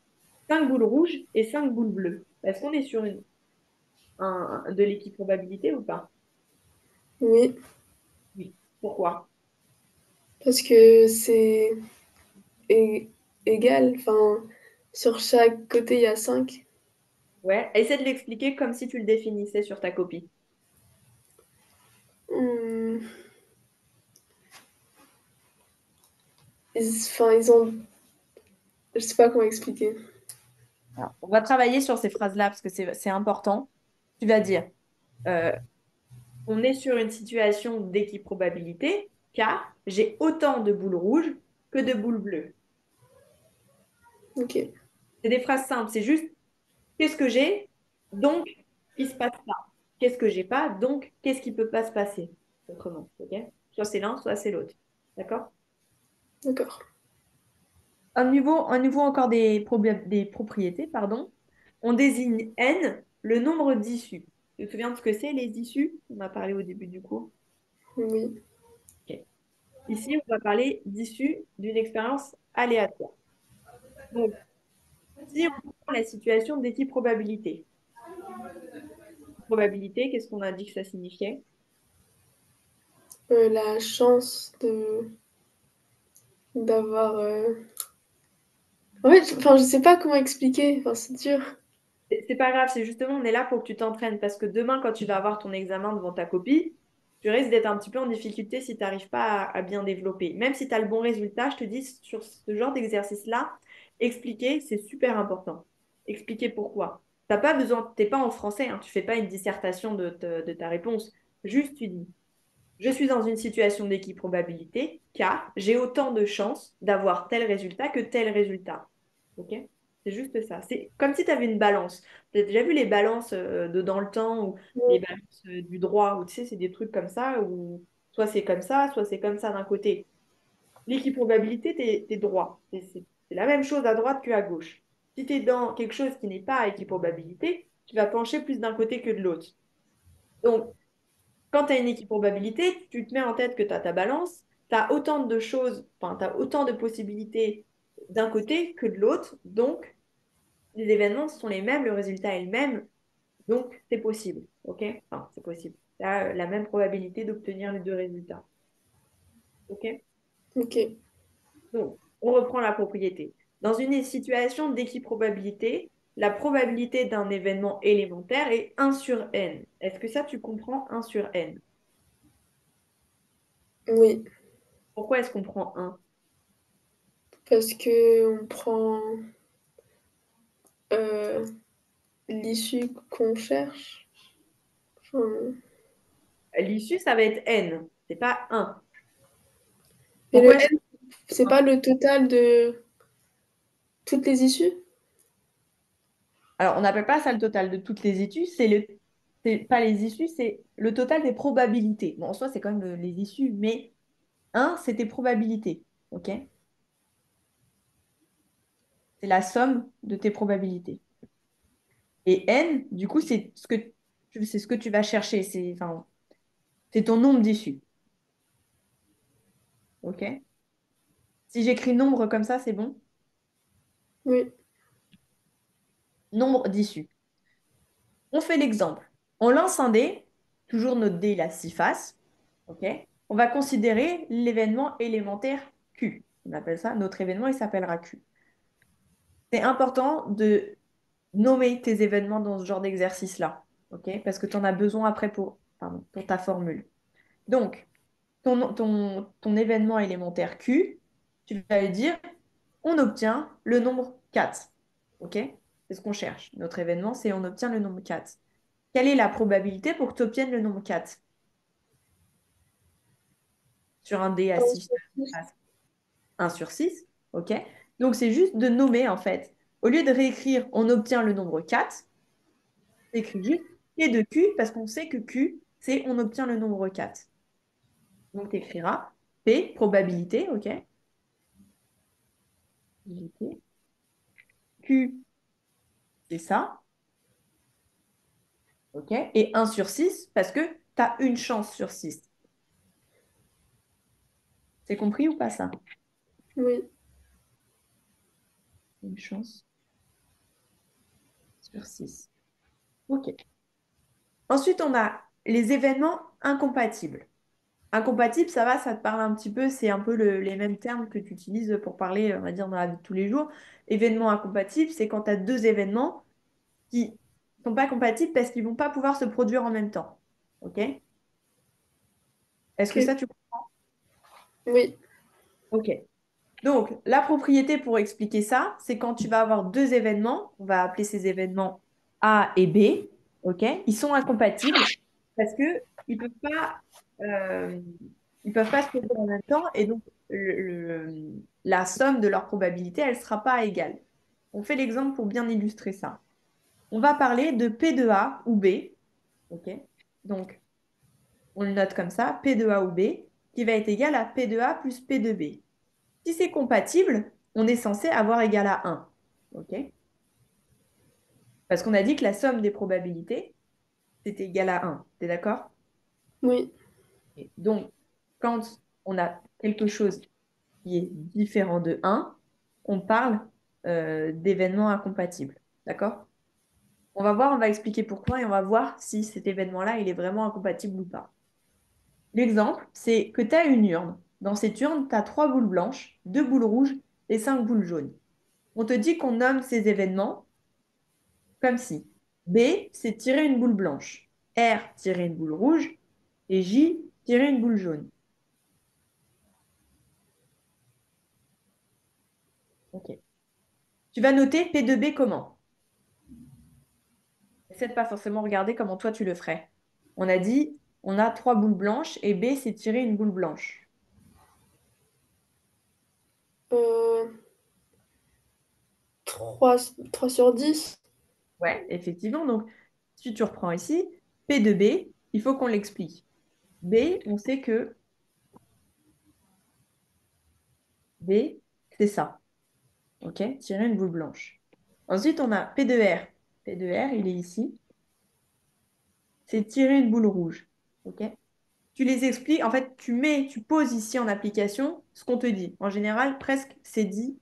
5 boules rouges et 5 boules bleues, est-ce qu'on est sur de l'équipe probabilité ou pas? Oui, Oui. Pourquoi? parce que c'est é- égal. Enfin, sur chaque côté, il y a 5. Ouais. Essaie de l'expliquer comme si tu le définissais sur ta copie. Enfin, ils ont. Je sais pas comment expliquer. Alors, on va travailler sur ces phrases-là parce que c'est important. Tu vas dire, euh, on est sur une situation d'équipe probabilité car j'ai autant de boules rouges que de boules bleues. Ok, C'est des phrases simples, c'est juste qu'est-ce que j'ai, donc il se passe ça. Qu'est-ce que j'ai pas, donc qu'est-ce qui peut pas se passer autrement. Ok. Soit c'est l'un, soit c'est l'autre. D'accord? d'accord. Un niveau encore des propriétés, pardon. On désigne n le nombre d'issues. Tu te souviens de ce que c'est les issues? On a parlé au début du cours. Oui. Ok. Ici, on va parler d'issues d'une expérience aléatoire. Donc, si on prend la situation d'équipe probabilité. Probabilité, qu'est-ce qu'on a dit que ça signifiait? La chance de d'avoir. En fait, enfin, je sais pas comment expliquer. Enfin, c'est dur. C'est pas grave, c'est justement, on est là pour que tu t'entraînes parce que demain, quand tu vas avoir ton examen devant ta copie, tu risques d'être un petit peu en difficulté si tu n'arrives pas à bien développer. Même si tu as le bon résultat, je te dis, sur ce genre d'exercice-là, expliquer, c'est super important. Expliquer pourquoi. T'as pas besoin, t'es pas en français, hein, tu fais pas une dissertation de ta réponse. Juste, tu dis, je suis dans une situation d'équipe probabilité car j'ai autant de chances d'avoir tel résultat que tel résultat. OK? C'est juste ça. C'est comme si tu avais une balance. Tu as déjà vu les balances de dans le temps ou les balances du droit, où tu sais, c'est des trucs comme ça, où soit c'est comme ça d'un côté. L'équipe probabilité, t'es droit. C'est la même chose à droite qu'à gauche. Si tu es dans quelque chose qui n'est pas à équipe probabilité, tu vas pencher plus d'un côté que de l'autre. Donc, quand tu as une équipe probabilité, tu te mets en tête que tu as ta balance, tu as autant de choses, enfin, tu as autant de possibilités d'un côté que de l'autre, donc les événements sont les mêmes, le résultat est le même, donc c'est possible, ok? Enfin, c'est possible. Tu as la même probabilité d'obtenir les deux résultats, ok? Ok, Donc, on reprend la propriété. Dans une situation d'équiprobabilité, la probabilité d'un événement élémentaire est 1 sur n. Est-ce que ça, tu comprends 1 sur n? oui, Pourquoi est-ce qu'on prend 1? parce que on prend euh, l'issue qu'on cherche. Enfin, L'issue, ça va être n, c'est pas 1. mais le Pourquoi est-ce n, c'est que pas le total de toutes les issues? Alors, on n'appelle pas ça le total de toutes les issues, c'est pas les issues, c'est le total des probabilités. Bon, en soi, c'est quand même les issues, mais un, c'est tes probabilités, ok? C'est la somme de tes probabilités. Et n, du coup, c'est ce que tu vas chercher, enfin, c'est ton nombre d'issues, ok? Si j'écris nombre comme ça, c'est bon? Oui, Nombre d'issues. On fait l'exemple. On lance un dé, toujours notre dé, il a 6 faces. Ok. On va considérer l'événement élémentaire Q. On appelle ça, notre événement, il s'appellera Q. C'est important de nommer tes événements dans ce genre d'exercice-là. Ok. Parce que tu en as besoin après pardon, pour ta formule. Donc, ton événement élémentaire Q, tu vas lui dire, on obtient le nombre 4. Ok. C'est ce qu'on cherche. Notre événement, c'est on obtient le nombre 4. Quelle est la probabilité pour que tu obtiennes le nombre 4 sur un dé à 6 faces? 1 sur 6, ok? Donc, c'est juste de nommer, en fait. Au lieu de réécrire on obtient le nombre 4, c'est écrit juste P de Q, parce qu'on sait que Q, c'est on obtient le nombre 4. Donc, tu écriras P, probabilité, ok? Q, c'est ça, ok? Et 1 sur 6 parce que tu as une chance sur 6. C'est compris ou pas ça? Oui. Une chance sur 6. Ok. Ensuite, on a les événements incompatibles. Incompatible, ça va, ça te parle un petit peu, c'est un peu les mêmes termes que tu utilises pour parler, on va dire, dans la vie de tous les jours. Événement incompatible, c'est quand tu as deux événements qui sont pas compatibles parce qu'ils vont pas pouvoir se produire en même temps. OK? Est-ce que ça, Ok. tu... Oui. OK. Donc, la propriété pour expliquer ça, c'est quand tu vas avoir deux événements, on va appeler ces événements A et B, ok? Ils sont incompatibles parce que ils peuvent pas, euh, ils peuvent pas se produire en même temps et donc la somme de leur probabilité, elle sera pas égale. On fait l'exemple pour bien illustrer ça. On va parler de P de A ou B, ok? Donc, on le note comme ça, P de A ou B, qui va être égal à P de A plus P de B. Si c'est compatible, on est censé avoir égal à 1. OK? Parce qu'on a dit que la somme des probabilités, c'était égal à 1. T'es d'accord? Oui. Et donc, quand on a quelque chose qui est différent de 1, on parle d'événements incompatibles. D'accord? On va voir, on va expliquer pourquoi et on va voir si cet événement-là, il est vraiment incompatible ou pas. L'exemple, c'est que tu as une urne. Dans cette urne, tu as 3 boules blanches, 2 boules rouges et 5 boules jaunes. On te dit qu'on nomme ces événements comme si B, c'est tirer une boule blanche, R, tirer une boule rouge, et J, tirer une boule jaune. Ok. Tu vas noter P de B comment? Essaie de pas forcément regarder comment toi tu le ferais. On a dit, on a 3 boules blanches et B, c'est tirer une boule blanche. Euh, 3 3 sur 10. Ouais, effectivement. Donc, si tu reprends ici, P de B, il faut qu'on l'explique. B, on sait que B, c'est ça. Ok? Tirer une boule blanche. Ensuite, on a P de R. P de R, il est ici. C'est tirer une boule rouge. Ok? Tu les expliques, en fait, tu poses ici en application ce qu'on te dit. En général, presque c'est dit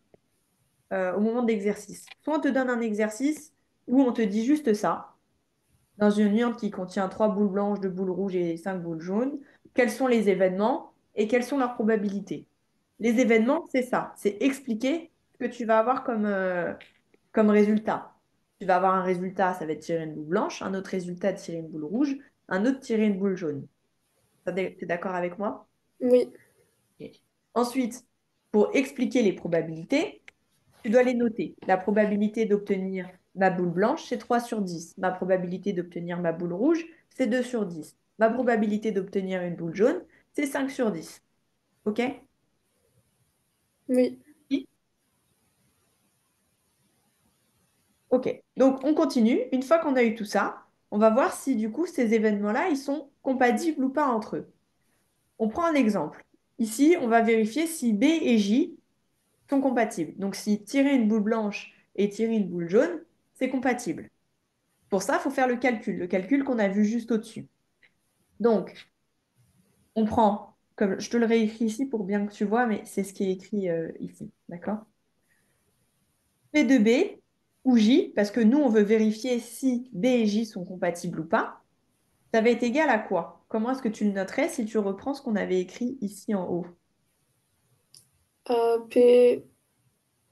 au moment de l'exercice. Soit on te donne un exercice où on te dit juste ça, dans une urne qui contient 3 boules blanches, 2 boules rouges et 5 boules jaunes, quels sont les événements et quelles sont leurs probabilités. Les événements, c'est ça, c'est expliquer ce que tu vas avoir comme résultat. Tu vas avoir un résultat, ça va être tirer une boule blanche, un autre résultat, tirer une boule rouge, un autre, tirer une boule jaune. T'es d'accord avec moi? Oui. Ok. Ensuite, pour expliquer les probabilités, tu dois les noter. La probabilité d'obtenir ma boule blanche, c'est 3 sur 10. Ma probabilité d'obtenir ma boule rouge, c'est 2 sur 10. Ma probabilité d'obtenir une boule jaune, c'est 5 sur 10. OK? Oui. Oui. OK. Donc, on continue. Une fois qu'on a eu tout ça, on va voir si du coup, ces événements-là, ils sont compatibles ou pas entre eux. On prend un exemple. Ici, on va vérifier si B et J sont compatibles. Donc, si tirer une boule blanche et tirer une boule jaune, c'est compatible. Pour ça, il faut faire le calcul qu'on a vu juste au-dessus. Donc, on prend, comme je te le réécris ici pour bien que tu vois, mais c'est ce qui est écrit ici, d'accord? P de B ou J, parce que nous, on veut vérifier si B et J sont compatibles ou pas, ça va être égal à quoi? Comment est-ce que tu le noterais si tu reprends ce qu'on avait écrit ici en haut? P,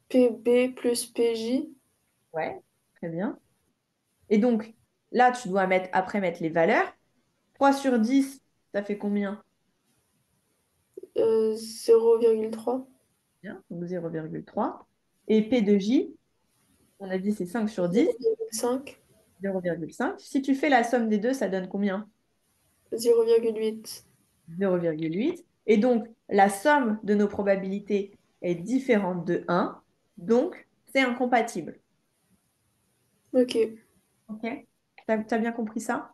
PB plus PJ. Ouais, très bien. Et donc, là, tu dois après mettre les valeurs. 3 sur 10, ça fait combien? 0,3. Bien, donc 0,3. Et P de J, on a dit c'est 5 sur 10, 0,5. 0,5. Si tu fais la somme des deux, ça donne combien? 0,8. 0,8. Et donc, la somme de nos probabilités est différente de 1. Donc, c'est incompatible. Ok. OK? T'as bien compris ça?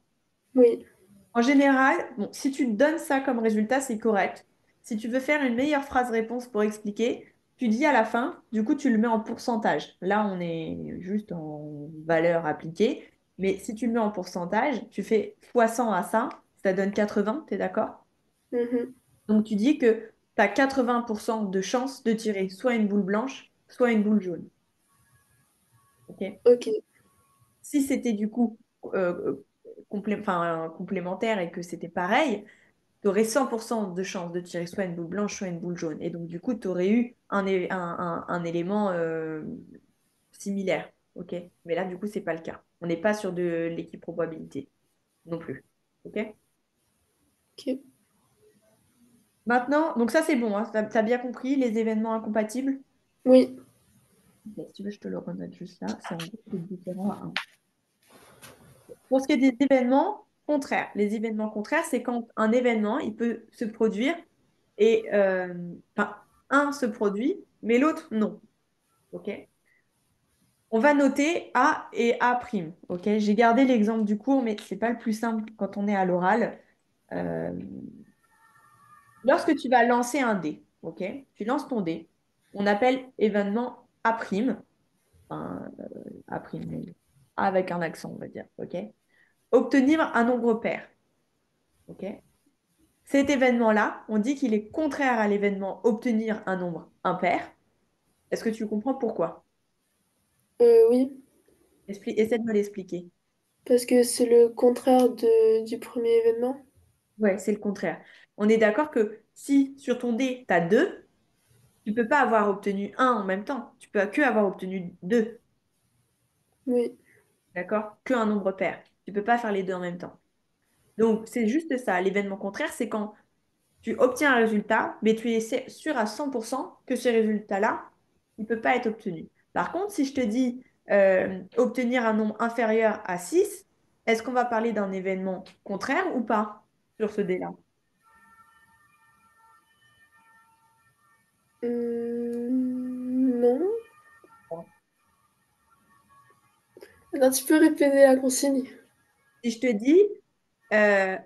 Oui. En général, bon, si tu te donnes ça comme résultat, c'est correct. Si tu veux faire une meilleure phrase-réponse pour expliquer, tu dis à la fin, du coup, tu le mets en pourcentage. Là, on est juste en valeur appliquée. Mais si tu le mets en pourcentage, tu fais fois 100 à ça, ça donne 80, t'es d'accord? Mhm. Donc, tu dis que tu as 80% de chances de tirer soit une boule blanche, soit une boule jaune. Ok. Ok. Si c'était du coup complémentaire et que c'était pareil, tu aurais 100% de chances de tirer soit une boule blanche, soit une boule jaune. Et donc, du coup, tu aurais eu un élément similaire. Ok. Mais là, du coup, c'est pas le cas. On n'est pas sur de l'équipe probabilité non plus. Ok. Ok. Maintenant, donc ça, c'est bon. Hein, tu as bien compris les événements incompatibles. Oui. Ok, si tu veux, je te le renote juste là. C'est en gros c'est différent à 1. Pour ce qui est des événements contraires, les événements contraires, c'est quand un événement, il peut se produire et enfin, un se produit, mais l'autre non. Ok? On va noter A et A'. Ok? J'ai gardé l'exemple du cours, mais c'est pas le plus simple quand on est à l'oral. Euh, Lorsque tu vas lancer un dé, ok? Tu lances ton dé. On appelle événement A', enfin, A', mais A avec un accent, on va dire. Ok? Obtenir un nombre pair. Ok? Cet événement-là, on dit qu'il est contraire à l'événement obtenir un nombre impair. Est-ce que tu comprends pourquoi? Oui. Essaie de me l'expliquer. Parce que c'est le contraire du premier événement. Ouais, c'est le contraire. On est d'accord que si sur ton dé, tu as 2, tu peux pas avoir obtenu un en même temps. Tu peux que avoir obtenu 2, Oui. d'accord? Que un nombre pair. Tu peux pas faire les deux en même temps. Donc, c'est juste ça. L'événement contraire, c'est quand tu obtiens un résultat, mais tu es sûr à 100% que ce résultat-là, il ne peut pas être obtenu. Par contre, si je te dis obtenir un nombre inférieur à 6, est-ce qu'on va parler d'un événement contraire ou pas sur ce dé-là? Non. Attends, tu peux répéter la consigne? Si je te dis, euh,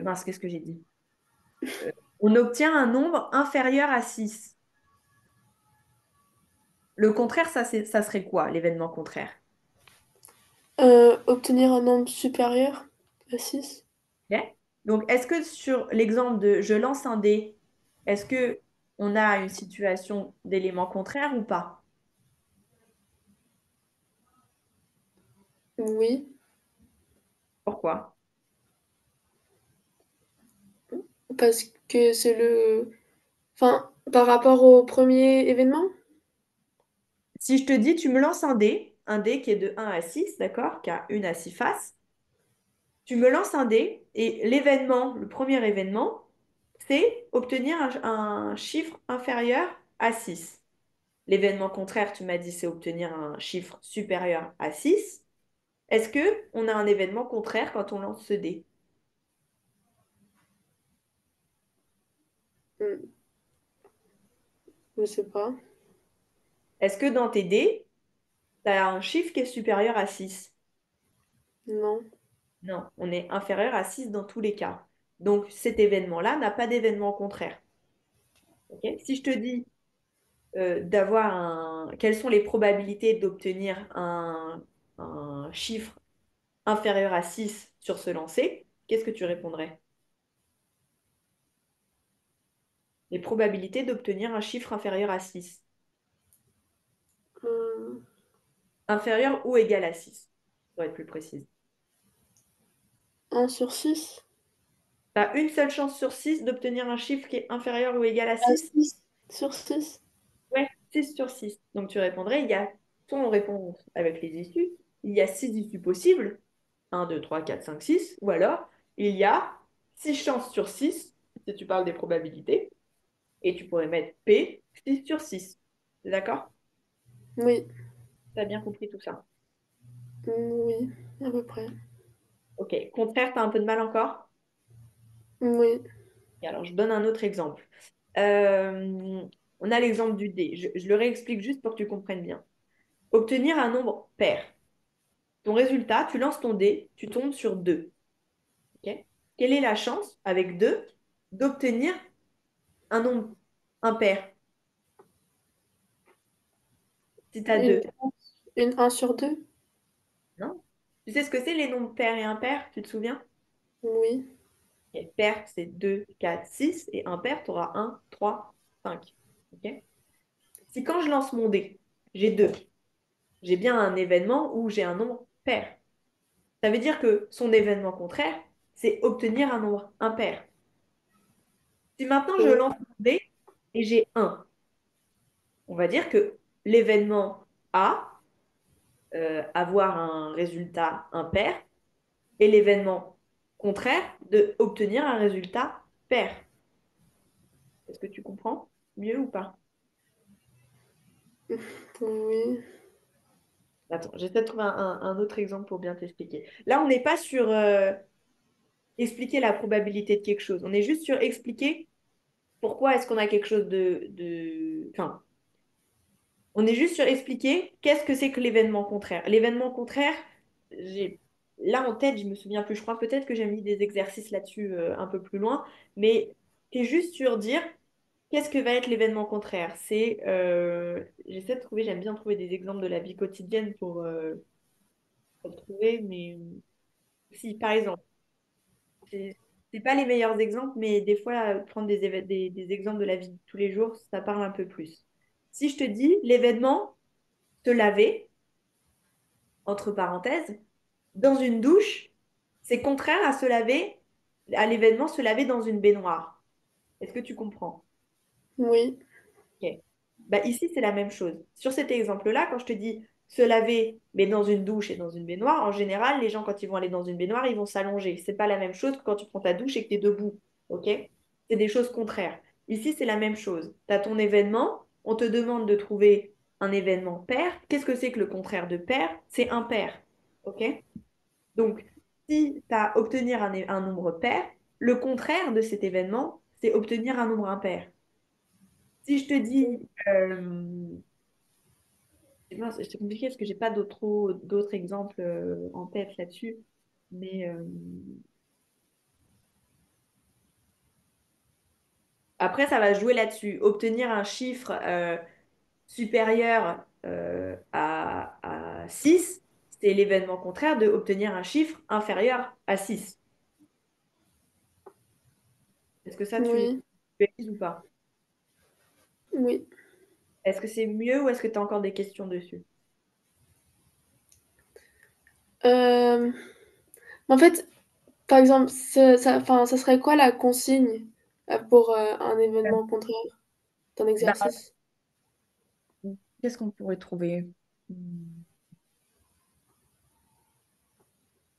mince, qu'est-ce que j'ai dit? On obtient un nombre inférieur à 6. Le contraire, ça serait quoi, l'événement contraire? Obtenir un nombre supérieur à 6. Ok. Donc, est-ce que sur l'exemple de je lance un dé, est-ce que on a une situation d'élément contraire ou pas? Oui. Pourquoi? Parce que c'est le... Enfin, par rapport au premier événement? Si je te dis, tu me lances un dé qui est de 1 à 6, d'accord, qui a une à 6 faces, tu me lances un dé et l'événement, le premier événement, c'est obtenir un chiffre inférieur à 6. L'événement contraire, tu m'as dit, c'est obtenir un chiffre supérieur à 6. Est-ce que on a un événement contraire quand on lance ce dé? Hmm, je sais pas. Est-ce que dans tes dés, tu as un chiffre qui est supérieur à 6? Non. Non, on est inférieur à 6 dans tous les cas. Donc cet événement-là n'a pas d'événement contraire. Ok. Si je te dis quelles sont les probabilités d'obtenir un chiffre inférieur à 6 sur ce lancer, qu'est-ce que tu répondrais? Les probabilités d'obtenir un chiffre inférieur à 6. Euh, Inférieur ou égal à 6, pour être plus précise. 1/6. Tu as une seule chance sur 6 d'obtenir un chiffre qui est inférieur ou égal à Ah, 6. 6/6. Ouais, 6 sur 6. Donc tu répondrais, il y a ton réponse avec les issues, il y a 6 issues possibles, 1, 2, 3, 4, 5, 6, ou alors il y a 6 chances sur 6 si tu parles des probabilités, et tu pourrais mettre P, 6 sur 6. D'accord? Oui. Tu as bien compris tout ça. Oui, à peu près. Ok, contraire, tu as un peu de mal encore? Oui. Et alors, je donne un autre exemple. Euh, on a l'exemple du dé. Je le réexplique juste pour que tu comprennes bien. Obtenir un nombre pair. Ton résultat, tu lances ton dé, tu tombes sur 2. Ok. Quelle est la chance, avec 2 d'obtenir un nombre impair si tu as Une, 2? une 1/2. Non? Tu sais ce que c'est les nombres pairs et impairs, tu te souviens? Oui. Ok. Pair, c'est 2, 4, 6. Et impair, tu auras 1, 3, 5. Ok. Si quand je lance mon dé, j'ai 2, j'ai bien un événement où j'ai un nombre pair. Ça veut dire que son événement contraire, c'est obtenir un nombre impair. Si maintenant je Oui, lance mon dé et j'ai 1, on va dire que l'événement A, avoir un résultat impair, et l'événement contraire de obtenir un résultat pair. Est-ce que tu comprends mieux ou pas? oui, Attends, j'essaie de trouver un autre exemple pour bien t'expliquer. Là, on n'est pas sur expliquer la probabilité de quelque chose. On est juste sur expliquer pourquoi est-ce qu'on a quelque chose Enfin, on est juste sur expliquer qu'est-ce que c'est que l'événement contraire. L'événement contraire, j'ai là en tête, je me souviens plus. Je crois peut-être que j'ai mis des exercices là-dessus un peu plus loin, mais c'est juste sur dire qu'est-ce que va être l'événement contraire. J'essaie de trouver, j'aime bien trouver des exemples de la vie quotidienne pour le trouver, mais si, par exemple, c'est c'est pas les meilleurs exemples, mais des fois, prendre des exemples de la vie de tous les jours, ça parle un peu plus. Si je te dis l'événement se laver, entre parenthèses, dans une douche, c'est contraire à se laver, à l'événement se laver dans une baignoire. Est-ce que tu comprends? oui, Ok. Bah, ici, c'est la même chose. Sur cet exemple-là, quand je te dis se laver, mais dans une douche et dans une baignoire, en général, les gens, quand ils vont aller dans une baignoire, ils vont s'allonger. C'est pas la même chose que quand tu prends ta douche et que tu es debout. OK? C'est des choses contraires. Ici, c'est la même chose. Tu as ton événement, on te demande de trouver un événement pair. Qu'est-ce que c'est que le contraire de pair? C'est impair. OK? Donc, si tu as obtenir un nombre pair, le contraire de cet événement, c'est obtenir un nombre impair. Si je te dis, mince, c'est compliqué parce que j'ai pas d'autres exemples en tête là-dessus, mais après ça va jouer là-dessus. Obtenir un chiffre supérieur à 6, c'est l'événement contraire de obtenir un chiffre inférieur à 6. Est-ce que ça oui, tu utilises ou pas? oui. Est-ce que c'est mieux ou est-ce que tu as encore des questions dessus? Euh, En fait, par exemple, enfin, ça serait quoi la consigne pour un événement contraire d'un Bah, exercice? qu'est-ce qu'on pourrait trouver? Hmm.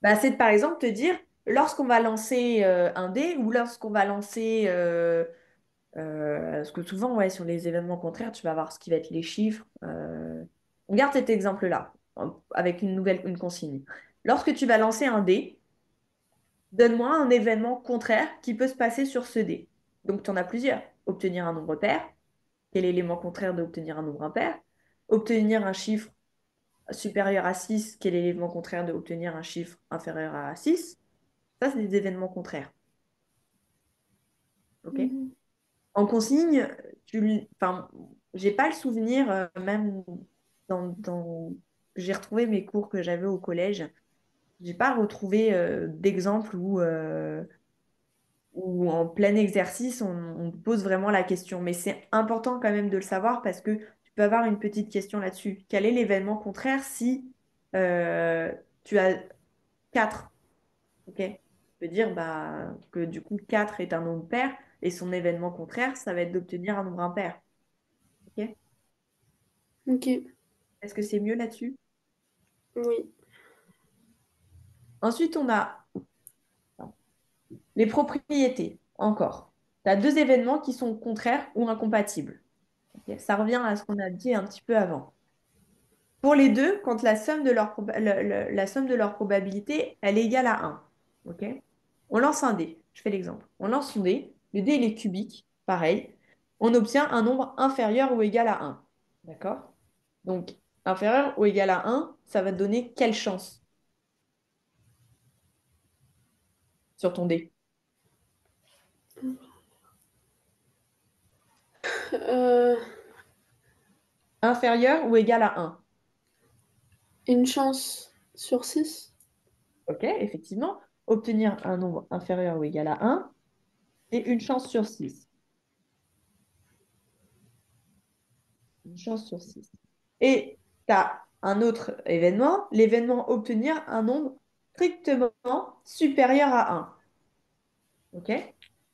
Bah, c'est de, par exemple te dire, lorsqu'on va lancer un dé ou lorsqu'on va lancer, parce que souvent, ouais, sur les événements contraires, tu vas voir ce qui va être les chiffres. On garde cet exemple-là, avec une consigne. Lorsque tu vas lancer un dé, donne-moi un événement contraire qui peut se passer sur ce dé. Donc, tu en as plusieurs. Obtenir un nombre pair. Quel est l'élément contraire d'obtenir un nombre impair? Obtenir un chiffre supérieur à 6. Quel est l'élément contraire d'obtenir un chiffre inférieur à 6? Ça, c'est des événements contraires. OK? Mhm. En consigne, enfin, j'ai pas le souvenir, même j'ai retrouvé mes cours que j'avais au collège. J'ai pas retrouvé d'exemple où en plein exercice, on pose vraiment la question. Mais c'est important quand même de le savoir parce que tu peux avoir une petite question là-dessus. Quel est l'événement contraire si euh, tu as 4? Ok. Tu peux dire bah, que du coup 4 est un nombre pair et son événement contraire, ça va être d'obtenir un nombre impair. Ok. Ok, Est-ce que c'est mieux là-dessus? oui. Ensuite, on a les propriétés, encore. Tu as deux événements qui sont contraires ou incompatibles. Ok. Ça revient à ce qu'on a dit un petit peu avant. Pour les deux, quand la somme de leur probabilité, elle est égale à 1. Ok. On lance un dé. Je fais l'exemple. On lance son dé. Le dé, il est cubique. Pareil. On obtient un nombre inférieur ou égal à 1. D'accord? Donc, inférieur ou égal à 1, ça va te donner quelle chance sur ton dé? Euh, Inférieur ou égal à 1. une chance sur 6. Ok, effectivement. obtenir un nombre inférieur ou égal à 1 et une chance sur 6. Une chance sur 6. Et tu as un autre événement, l'événement obtenir un nombre strictement supérieur à 1. OK?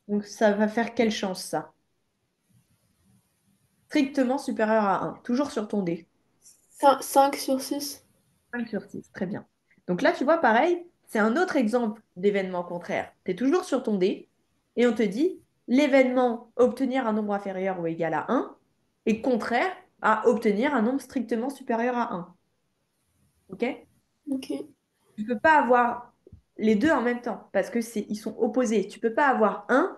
Donc ça va faire quelle chance ça? Strictement supérieur à 1. Toujours sur ton dé. 5 sur 6. 5 sur 6. Très bien. Donc là, tu vois, pareil, c'est un autre exemple d'événement contraire. Tu es toujours sur ton dé et on te dit l'événement obtenir un nombre inférieur ou égal à 1 est contraire à obtenir un nombre strictement supérieur à 1. OK? Ok. Tu peux pas avoir les deux en même temps parce que ils sont opposés. Tu peux pas avoir un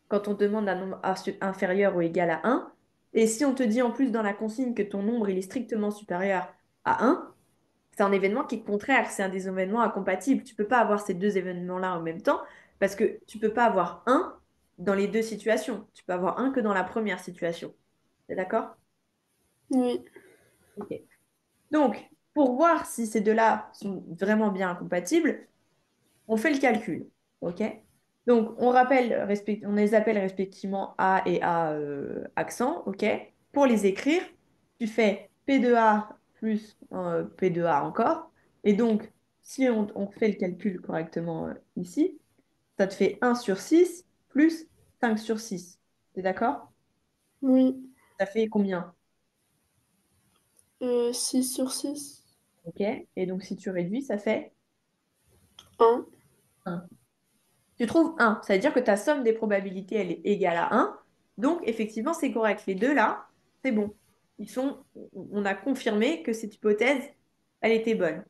quand on te demande un nombre inférieur ou égal à 1. Et si on te dit en plus dans la consigne que ton nombre il est strictement supérieur à 1, c'est un événement qui est contraire, c'est un des événements incompatibles. Tu peux pas avoir ces deux événements-là en même temps parce que tu peux pas avoir un dans les deux situations. Tu peux avoir un que dans la première situation. T'es d'accord? Oui. Ok. Donc, pour voir si ces deux-là sont vraiment bien incompatibles, on fait le calcul. OK? Donc, on les appelle respectivement A et A accent. OK? Pour les écrire, tu fais P de A plus P de A encore. Et donc, si on fait le calcul correctement ici, ça te fait 1/6 plus 5/6. T'es d'accord? Oui. Ça fait combien? 6 sur 6. OK? Et donc, si tu réduis, ça fait 1. 1. Tu trouves 1, ça veut dire que ta somme des probabilités, elle est égale à 1. Donc, effectivement, c'est correct. Les deux là, c'est bon. On a confirmé que cette hypothèse, elle était bonne.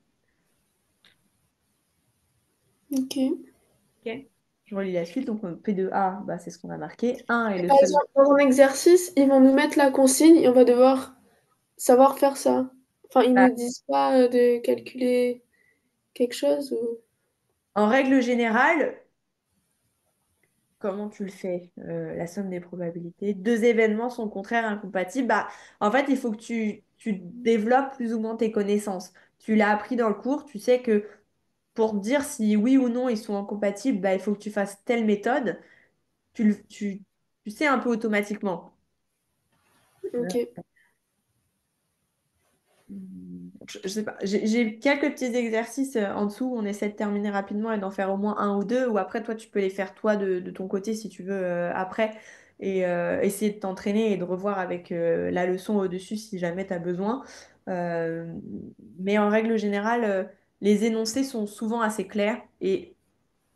Ok. Ok. Je relis la suite. Donc, P de A, bah, c'est ce qu'on a marqué. 1 est le Par seul. exemple, dans un exercice, ils vont nous mettre la consigne et on va devoir savoir faire ça. Enfin, ils Bah, nous disent pas de calculer quelque chose ou... en règle générale, comment tu le fais? La somme des probabilités. Deux événements sont contraires, incompatibles. Bah, en fait, il faut que tu développes plus ou moins tes connaissances. Tu l'as appris dans le cours. Tu sais que pour dire si oui ou non ils sont incompatibles, bah, il faut que tu fasses telle méthode. Tu sais un peu automatiquement. Ok. Je sais pas. J'ai quelques petits exercices en dessous. On essaie de terminer rapidement et d'en faire au moins un ou deux. Ou après, toi, tu peux les faire toi de ton côté si tu veux après. Et essayer de t'entraîner et de revoir avec la leçon au-dessus si jamais tu as besoin. Euh, mais en règle générale, les énoncés sont souvent assez clairs. Et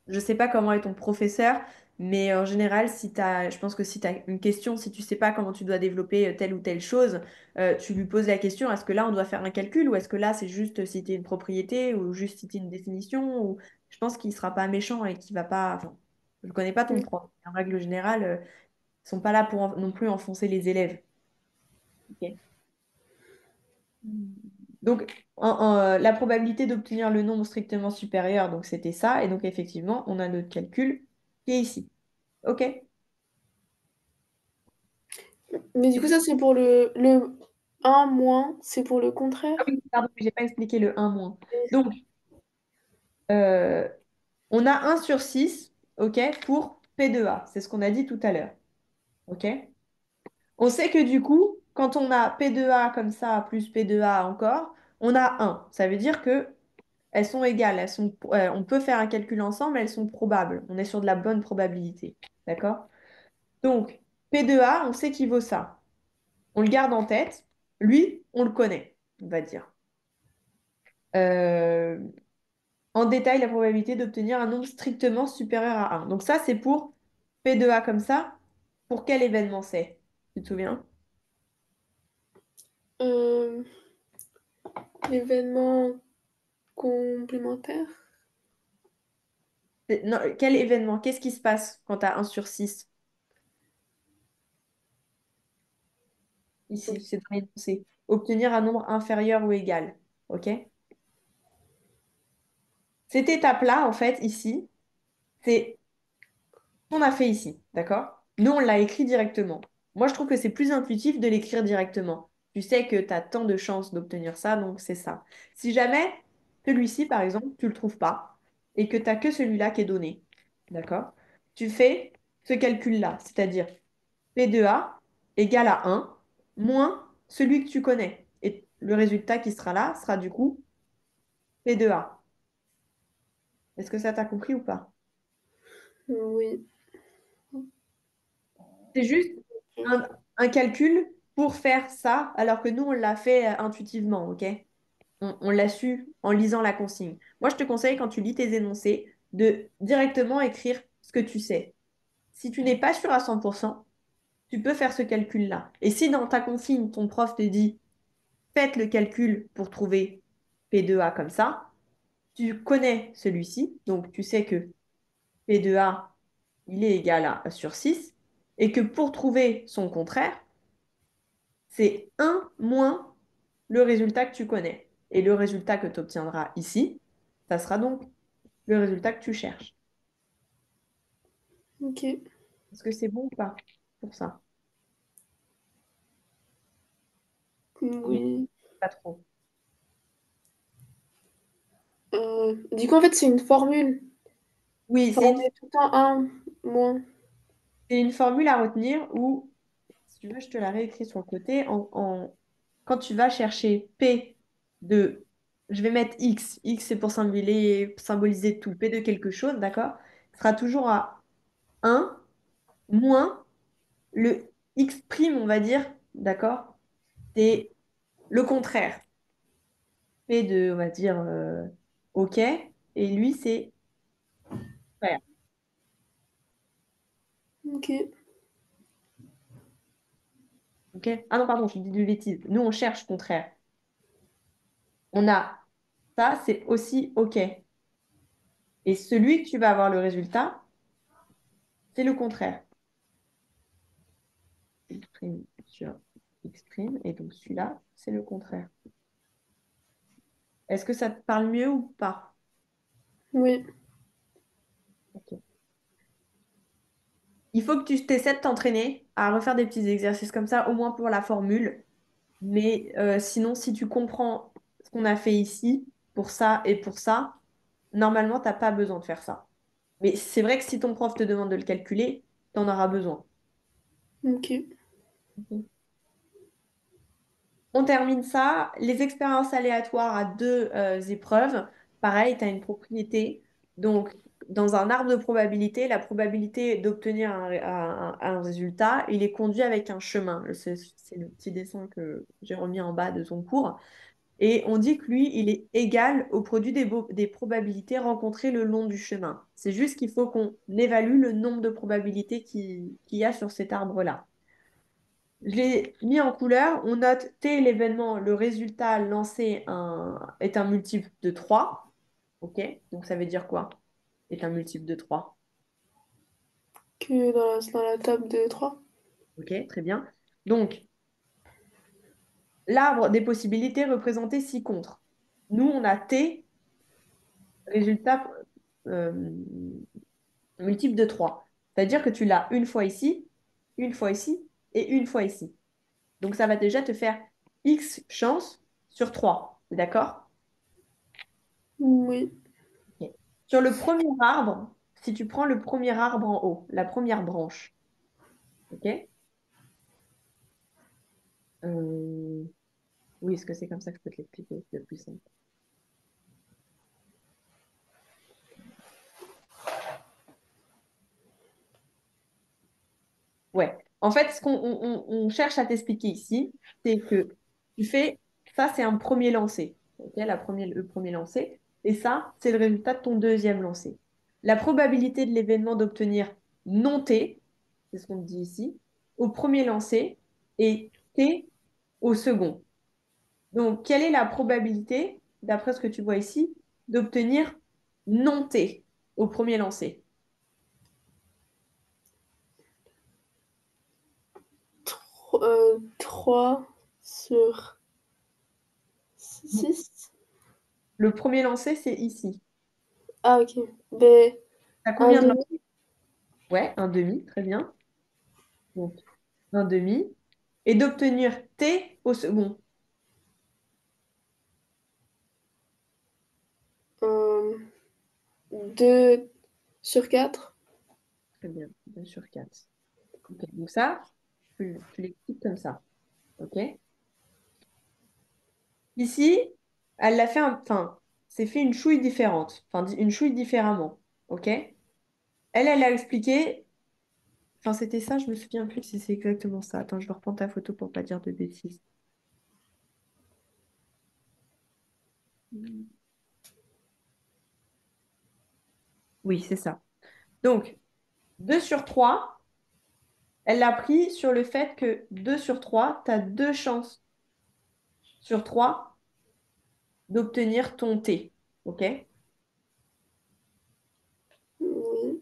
je sais pas comment est ton professeur, mais en général, je pense que si tu as une question, si tu sais pas comment tu dois développer telle ou telle chose, tu lui poses la question, est-ce que là, on doit faire un calcul ou est-ce que là, c'est juste citer une propriété ou juste citer une définition ou... Je pense qu'il sera pas méchant et qu'il va pas... Enfin, je ne connais pas ton prof. En règle générale, ils sont pas là pour non plus enfoncer les élèves. Ok. Donc, la probabilité d'obtenir le nombre strictement supérieur, donc c'était ça. Et donc, effectivement, on a notre calcul qui est ici. OK? Mais du coup, ça, c'est pour le un moins, c'est pour le Ah contraire. oui, pardon, j'ai pas expliqué le un moins. Donc, euh, on a 1/6, OK, pour P de A. C'est ce qu'on a dit tout à l'heure. OK? On sait que du coup, quand on a P de A comme ça, plus P de A encore, on a 1. Ça veut dire que elles sont égales. On peut faire un calcul ensemble, elles sont probables. On est sur de la bonne probabilité. D'accord? Donc, P de A, on sait qu'il vaut ça. On le garde en tête. Lui, on le connaît, on va dire. Euh, en détail la probabilité d'obtenir un nombre strictement supérieur à 1. Donc ça, c'est pour P de A comme ça. Pour quel événement c'est? Tu te souviens? Euh, L'événement complémentaire. Non, quel événement? Qu'est-ce qui se passe quand tu as 1/6? Ici, c'est dans l'énoncé. Obtenir un nombre inférieur ou égal. OK? Cette étape-là, en fait, ici, c'est ce qu'on a fait ici. D'accord? Nous, on l'a écrit directement. Moi, je trouve que c'est plus intuitif de l'écrire directement. Tu sais que tu as tant de chances d'obtenir ça, donc c'est ça. Si jamais celui-ci, par exemple, tu le trouves pas, et que tu n'as que celui-là qui est donné, d'accord? Tu fais ce calcul-là, c'est-à-dire P de A égale à 1 moins celui que tu connais. Et le résultat qui sera là sera du coup P de A. Est-ce que ça t'a compris ou pas? Oui. C'est juste un, un calcul pour faire ça, alors que nous, on l'a fait intuitivement, ok? On l'a su en lisant la consigne. Moi, je te conseille, quand tu lis tes énoncés, de directement écrire ce que tu sais. Si tu n'es pas sûr à 100%, tu peux faire ce calcul-là. Et si dans ta consigne, ton prof te dit, faites le calcul pour trouver P2A comme ça, tu connais celui-ci, donc tu sais que P2A, il est égal à sur 6, et que pour trouver son contraire, c'est un moins le résultat que tu connais. Et le résultat que tu obtiendras ici, ça sera donc le résultat que tu cherches. Ok. Est-ce que c'est bon ou pas pour ça? Ou Oui. pas trop? Du coup, en fait, c'est une formule. Oui, Enfin, on met tout le temps un moins. c'est une formule à retenir où, si tu veux, je te la réécris sur le côté. Quand tu vas chercher P de, je vais mettre X, X c'est pour symboliser tout, P de quelque chose, d'accord? Ce sera toujours à un moins le X prime, on va dire, d'accord? C'est le contraire. P de, on va dire, OK, et lui, c'est frère. Ok. OK? Ah non, pardon, je dis du bêtise. Nous, on cherche contraire. On a ça, c'est aussi OK. Et celui que tu vas avoir le résultat, c'est le contraire. X prime sur X prime, et donc celui-là, c'est le contraire. Est-ce que ça te parle mieux ou pas? Oui. OK. Il faut que tu essaies de t'entraîner à refaire des petits exercices comme ça, au moins pour la formule. Mais sinon, si tu comprends ce qu'on a fait ici, pour ça et pour ça, normalement, tu n'as pas besoin de faire ça. Mais c'est vrai que si ton prof te demande de le calculer, tu en auras besoin. Ok. Ok. On termine ça. Les expériences aléatoires à deux épreuves. Pareil, tu as une propriété. Donc, dans un arbre de probabilité, la probabilité d'obtenir un résultat, il est conduit avec un chemin. C'est le petit dessin que j'ai remis en bas de ton cours. Et on dit que lui, il est égal au produit des probabilités rencontrées le long du chemin. C'est juste qu'il faut qu'on évalue le nombre de probabilités qu'il y a sur cet arbre-là. Je l'ai mis en couleur. On note T l'événement, le résultat lancé est un multiple de 3. OK? Donc ça veut dire quoi? Est un multiple de 3. Que dans la table de 3. OK, très bien. Donc, l'arbre des possibilités représenté ci contre. Nous, on a T, résultat euh, multiple de 3. C'est-à-dire que tu l'as une fois ici et une fois ici. Donc ça va déjà te faire X chances sur 3. D'accord? Oui. Ok. Sur le premier arbre, si tu prends le premier arbre en haut, la première branche, ok? Euh, Oui, est-ce que c'est comme ça que je peux te l'expliquer? C'est le plus simple. Ouais. En fait, ce qu'on cherche à t'expliquer ici, c'est que tu fais, ça c'est un premier lancer, ok? Le premier lancer, et ça, c'est le résultat de ton deuxième lancer. La probabilité de l'événement d'obtenir non T, c'est ce qu'on te dit ici, au premier lancer et T au second. Donc, quelle est la probabilité, d'après ce que tu vois ici, d'obtenir non T au premier lancer? 3 sur 6. Le premier lancer, c'est ici. Ah, ok. Ben, T'as un combien de demi. lancers? Ouais, un demi, très bien. Donc, un demi. Et d'obtenir T au second. Euh, 2 sur 4. Très bien, 2 sur 4. Ok, donc ça, tu l'expliques comme ça. Ok? Ici, elle l'a fait, enfin, c'est fait une chouille différente, enfin, une chouille différemment. Ok? Elle a expliqué, enfin, c'était ça, je me souviens plus si c'est exactement ça. Attends, je vais reprendre ta photo pour pas dire de bêtises. Oui, c'est ça. Donc, 2 sur 3, elle l'a pris sur le fait que 2 sur 3, tu as deux chances sur 3 d'obtenir ton T. OK? Oui.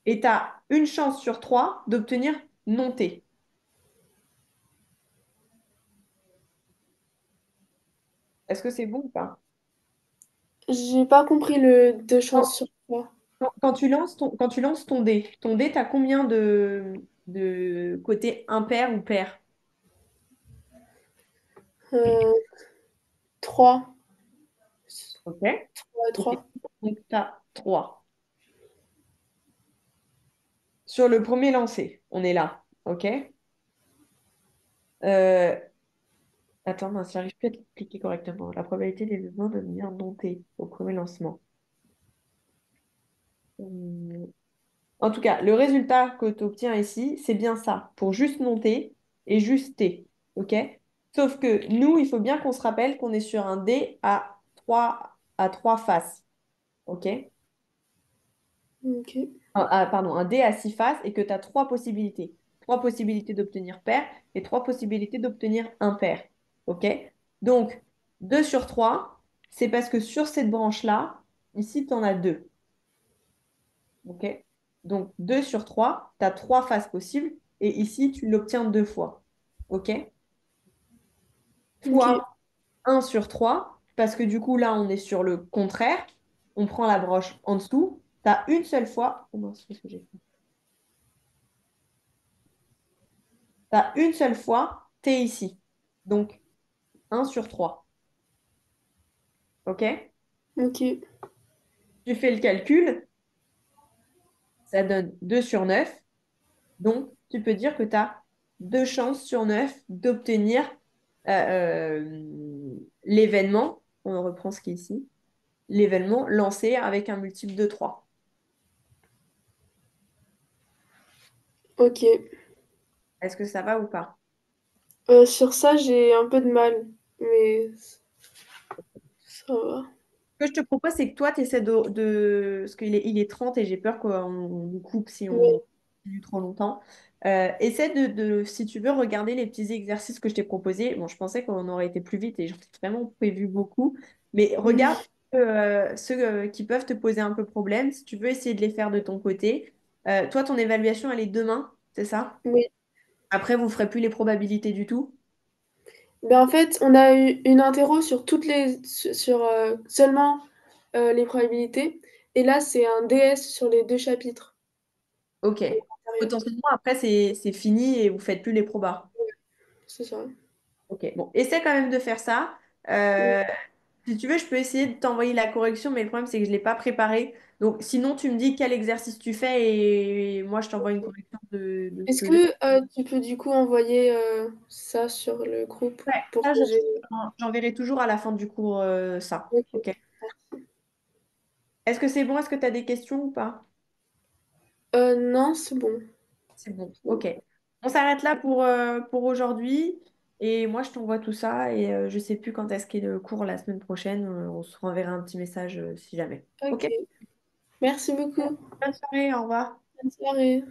Et tu as une chance sur 3 d'obtenir non T. Est-ce que c'est bon ou pas? J'ai pas compris le 2 chances Quand, sur 3. quand tu lances ton dé, tu as combien de côté impair ou pair? Euh, 3. OK? 3 et Ok. 3. Donc, tu as 3. Sur le premier lancer, on est là. OK? Euh, Attends, mince, j'arrive plus à t'expliquer correctement. La probabilité d'événement de devenir dompté au premier lancement. Hum, En tout cas, le résultat que tu obtiens ici, c'est bien ça, pour juste monter et juste T. OK? Sauf que nous, il faut bien qu'on se rappelle qu'on est sur un dé à trois faces. OK? Ok. Pardon, un dé à 6 faces et que tu as trois possibilités. Trois possibilités d'obtenir pair et trois possibilités d'obtenir impair. OK? Donc, 2 sur 3, c'est parce que sur cette branche-là, ici, tu en as deux. OK? Donc, 2 sur 3, tu as trois faces possibles et ici, tu l'obtiens deux fois. OK? Ok. Fois 1 sur 3, parce que du coup, là, on est sur le contraire. On prend la broche en dessous. Tu as une seule fois. Oh mince, qu'est-ce que j'ai fait? Tu as une seule fois T ici. Donc, 1 sur 3. OK? Ok. Tu fais le calcul, ça donne 2 sur 9. Donc, tu peux dire que tu as deux chances sur 9 d'obtenir l'événement. On reprend ce qui est ici. L'événement lancé avec un multiple de 3. Ok. Est-ce que ça va ou pas? Sur ça, j'ai un peu de mal, mais ça va. Ce que je te propose, c'est que toi, tu essaies parce qu'il est 30 et j'ai peur qu'on nous coupe si on Oui. continue trop longtemps. Essaie si tu veux, regarder les petits exercices que je t'ai proposés. Bon, je pensais qu'on aurait été plus vite et j'en ai vraiment prévu beaucoup. Mais regarde ceux qui peuvent te poser un peu problème. Si tu veux essayer de les faire de ton côté. Toi, ton évaluation, elle est demain, c'est ça? Oui. Après, vous ne ferez plus les probabilités du tout? Ben, en fait, on a eu une interro sur seulement les probabilités. Et là, c'est un DS sur les 2 chapitres Ok. de l'intérieur. Potentiellement, après, c'est fini et vous faites plus les probas. C'est ça. Ok, bon, essaie quand même de faire ça. Oui. Euh, Si tu veux, je peux essayer de t'envoyer la correction, mais le problème, c'est que je ne l'ai pas préparée. Donc, sinon, tu me dis quel exercice tu fais et moi, je t'envoie une correction de ce Est-ce que j'ai. que tu peux du coup envoyer ça sur le groupe Ouais, pour ça, que j'ai... j'enverrai toujours à la fin du cours ça. Ok. Ok. Est-ce que c'est bon? Est-ce que tu as des questions ou pas? Non, c'est bon. C'est bon. C'est bon. Ok. On s'arrête là pour aujourd'hui. Et moi, je t'envoie tout ça. Et je sais plus quand est-ce qu'est le cours la semaine prochaine. On se renverra un petit message si jamais. Ok. Ok? Merci beaucoup. Bonne soirée, au revoir. Bonne soirée.